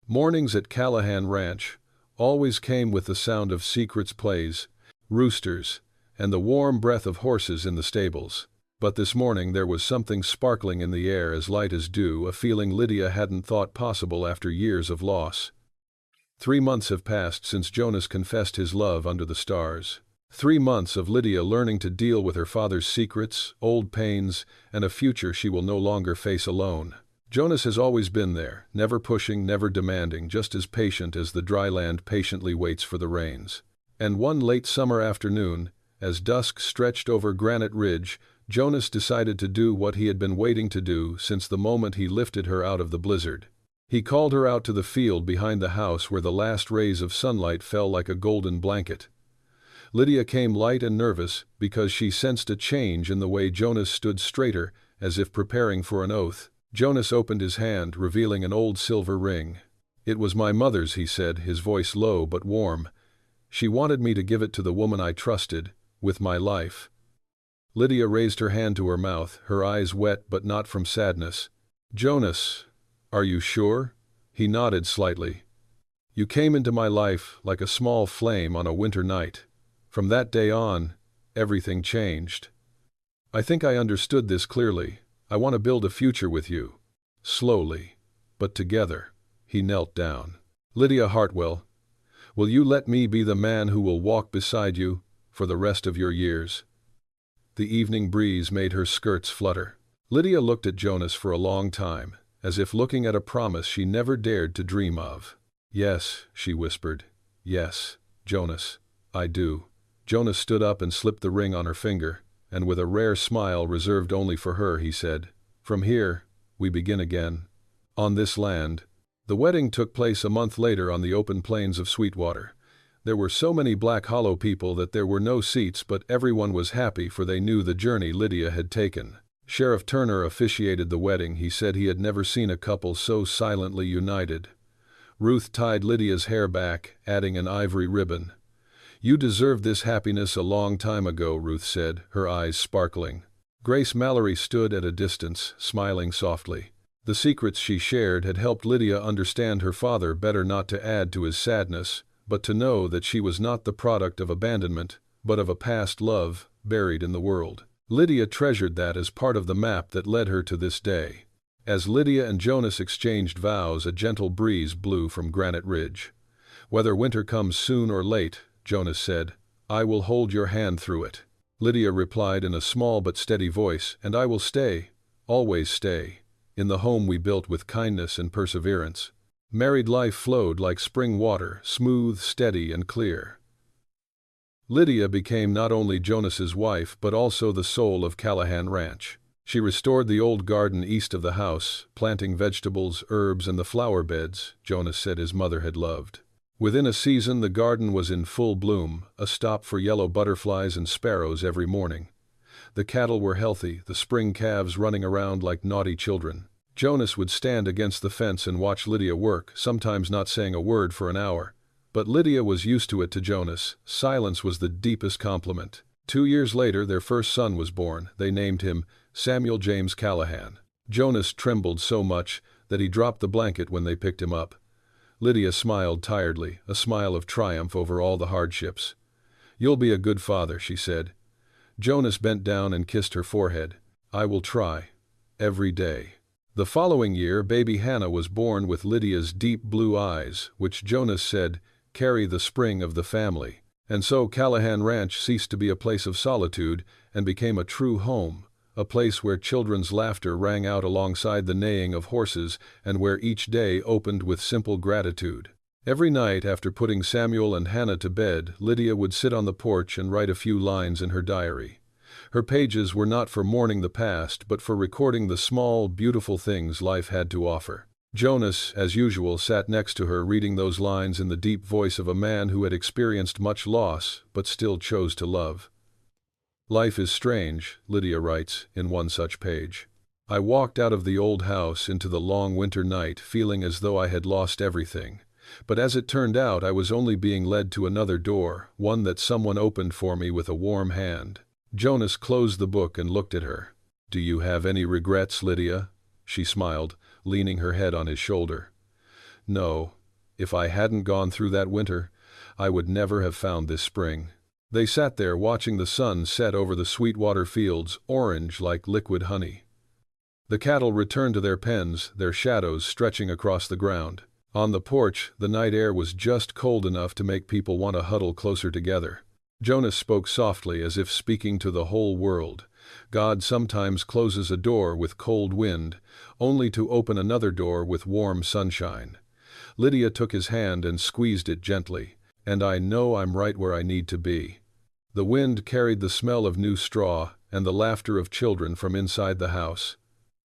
Mornings at Callahan Ranch always came with the sound of secrets plays, roosters, and the warm breath of horses in the stables. But this morning there was something sparkling in the air, as light as dew, a feeling Lydia hadn't thought possible after years of loss. 3 months have passed since Jonas confessed his love under the stars. 3 months of Lydia learning to deal with her father's secrets, old pains, and a future she will no longer face alone. Jonas has always been there, never pushing, never demanding, just as patient as the dry land patiently waits for the rains. And one late summer afternoon, as dusk stretched over Granite Ridge, Jonas decided to do what he had been waiting to do since the moment he lifted her out of the blizzard. He called her out to the field behind the house where the last rays of sunlight fell like a golden blanket. Lydia came light and nervous because she sensed a change in the way Jonas stood straighter, as if preparing for an oath. Jonas opened his hand, revealing an old silver ring. "It was my mother's," he said, his voice low but warm. "She wanted me to give it to the woman I trusted, with my life." Lydia raised her hand to her mouth, her eyes wet but not from sadness. "Jonas, are you sure?" He nodded slightly. "You came into my life like a small flame on a winter night. From that day on, everything changed. I think I understood this clearly. I want to build a future with you. Slowly, but together." He knelt down. "Lydia Hartwell, will you let me be the man who will walk beside you for the rest of your years?" The evening breeze made her skirts flutter. Lydia looked at Jonas for a long time, as if looking at a promise she never dared to dream of. "Yes," she whispered. "Yes, Jonas, I do." Jonas stood up and slipped the ring on her finger, and with a rare smile reserved only for her, he said, "From here, we begin again. On this land." The wedding took place a month later on the open plains of Sweetwater. There were so many Black Hollow people that there were no seats, but everyone was happy, for they knew the journey Lydia had taken. Sheriff Turner officiated the wedding. He said he had never seen a couple so silently united. Ruth tied Lydia's hair back, adding an ivory ribbon. "You deserved this happiness a long time ago," Ruth said, her eyes sparkling. Grace Mallory stood at a distance, smiling softly. The secrets she shared had helped Lydia understand her father better, not to add to his sadness, but to know that she was not the product of abandonment, but of a past love, buried in the world. Lydia treasured that as part of the map that led her to this day. As Lydia and Jonas exchanged vows, a gentle breeze blew from Granite Ridge. "Whether winter comes soon or late," Jonas said, "I will hold your hand through it." Lydia replied in a small but steady voice, "And I will stay, always stay, in the home we built with kindness and perseverance." Married life flowed like spring water, smooth, steady, and clear. Lydia became not only Jonas's wife but also the soul of Callahan Ranch. She restored the old garden east of the house, planting vegetables, herbs, and the flower beds Jonas said his mother had loved. Within a season the garden was in full bloom, a stop for yellow butterflies and sparrows every morning. The cattle were healthy, the spring calves running around like naughty children. Jonas would stand against the fence and watch Lydia work, sometimes not saying a word for an hour. But Lydia was used to it. To Jonas, silence was the deepest compliment. 2 years later their first son was born. They named him Samuel James Callahan. Jonas trembled so much that he dropped the blanket when they picked him up. Lydia smiled tiredly, a smile of triumph over all the hardships. "You'll be a good father," she said. Jonas bent down and kissed her forehead. "I will try. Every day." The following year baby Hannah was born, with Lydia's deep blue eyes, which Jonas said carry the spring of the family. And so Callahan Ranch ceased to be a place of solitude and became a true home, a place where children's laughter rang out alongside the neighing of horses, and where each day opened with simple gratitude. Every night after putting Samuel and Hannah to bed, Lydia would sit on the porch and write a few lines in her diary. Her pages were not for mourning the past, but for recording the small, beautiful things life had to offer. Jonas, as usual, sat next to her, reading those lines in the deep voice of a man who had experienced much loss, but still chose to love. "Life is strange," Lydia writes in one such page. "I walked out of the old house into the long winter night, feeling as though I had lost everything. But as it turned out, I was only being led to another door, one that someone opened for me with a warm hand." Jonas closed the book and looked at her. "Do you have any regrets, Lydia?" She smiled, leaning her head on his shoulder. "No. If I hadn't gone through that winter, I would never have found this spring." They sat there watching the sun set over the Sweetwater fields, orange like liquid honey. The cattle returned to their pens, their shadows stretching across the ground. On the porch, the night air was just cold enough to make people want to huddle closer together. Jonas spoke softly, as if speaking to the whole world. "God sometimes closes a door with cold wind, only to open another door with warm sunshine." Lydia took his hand and squeezed it gently. "And I know I'm right where I need to be." The wind carried the smell of new straw and the laughter of children from inside the house.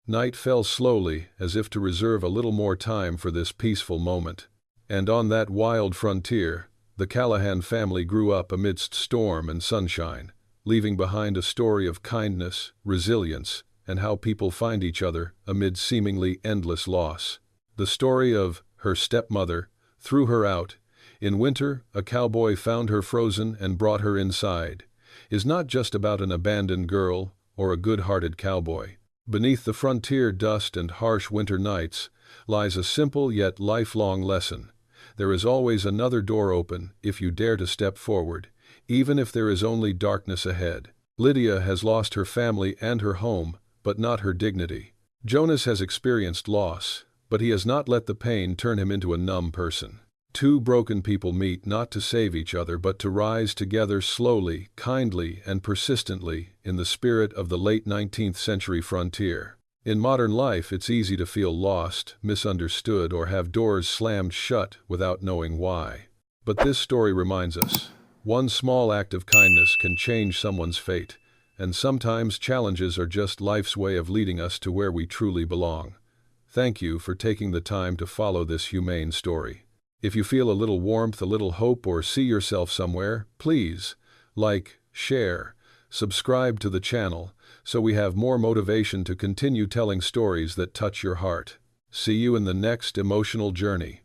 Night fell slowly, as if to reserve a little more time for this peaceful moment. And on that wild frontier, the Callahan family grew up amidst storm and sunshine, leaving behind a story of kindness, resilience, and how people find each other amid seemingly endless loss. The story of her stepmother threw her out. In winter, a cowboy found her frozen and brought her inside, is not just about an abandoned girl or a good-hearted cowboy. Beneath the frontier dust and harsh winter nights lies a simple yet lifelong lesson. There is always another door open if you dare to step forward, even if there is only darkness ahead. Lydia has lost her family and her home, but not her dignity. Jonas has experienced loss, but he has not let the pain turn him into a numb person. Two broken people meet not to save each other but to rise together slowly, kindly, and persistently in the spirit of the late 19th century frontier. In modern life, it's easy to feel lost, misunderstood, or have doors slammed shut without knowing why. But this story reminds us, one small act of kindness can change someone's fate, and sometimes challenges are just life's way of leading us to where we truly belong. Thank you for taking the time to follow this humane story. If you feel a little warmth, a little hope, or see yourself somewhere, please like, share, subscribe to the channel so we have more motivation to continue telling stories that touch your heart. See you in the next emotional journey.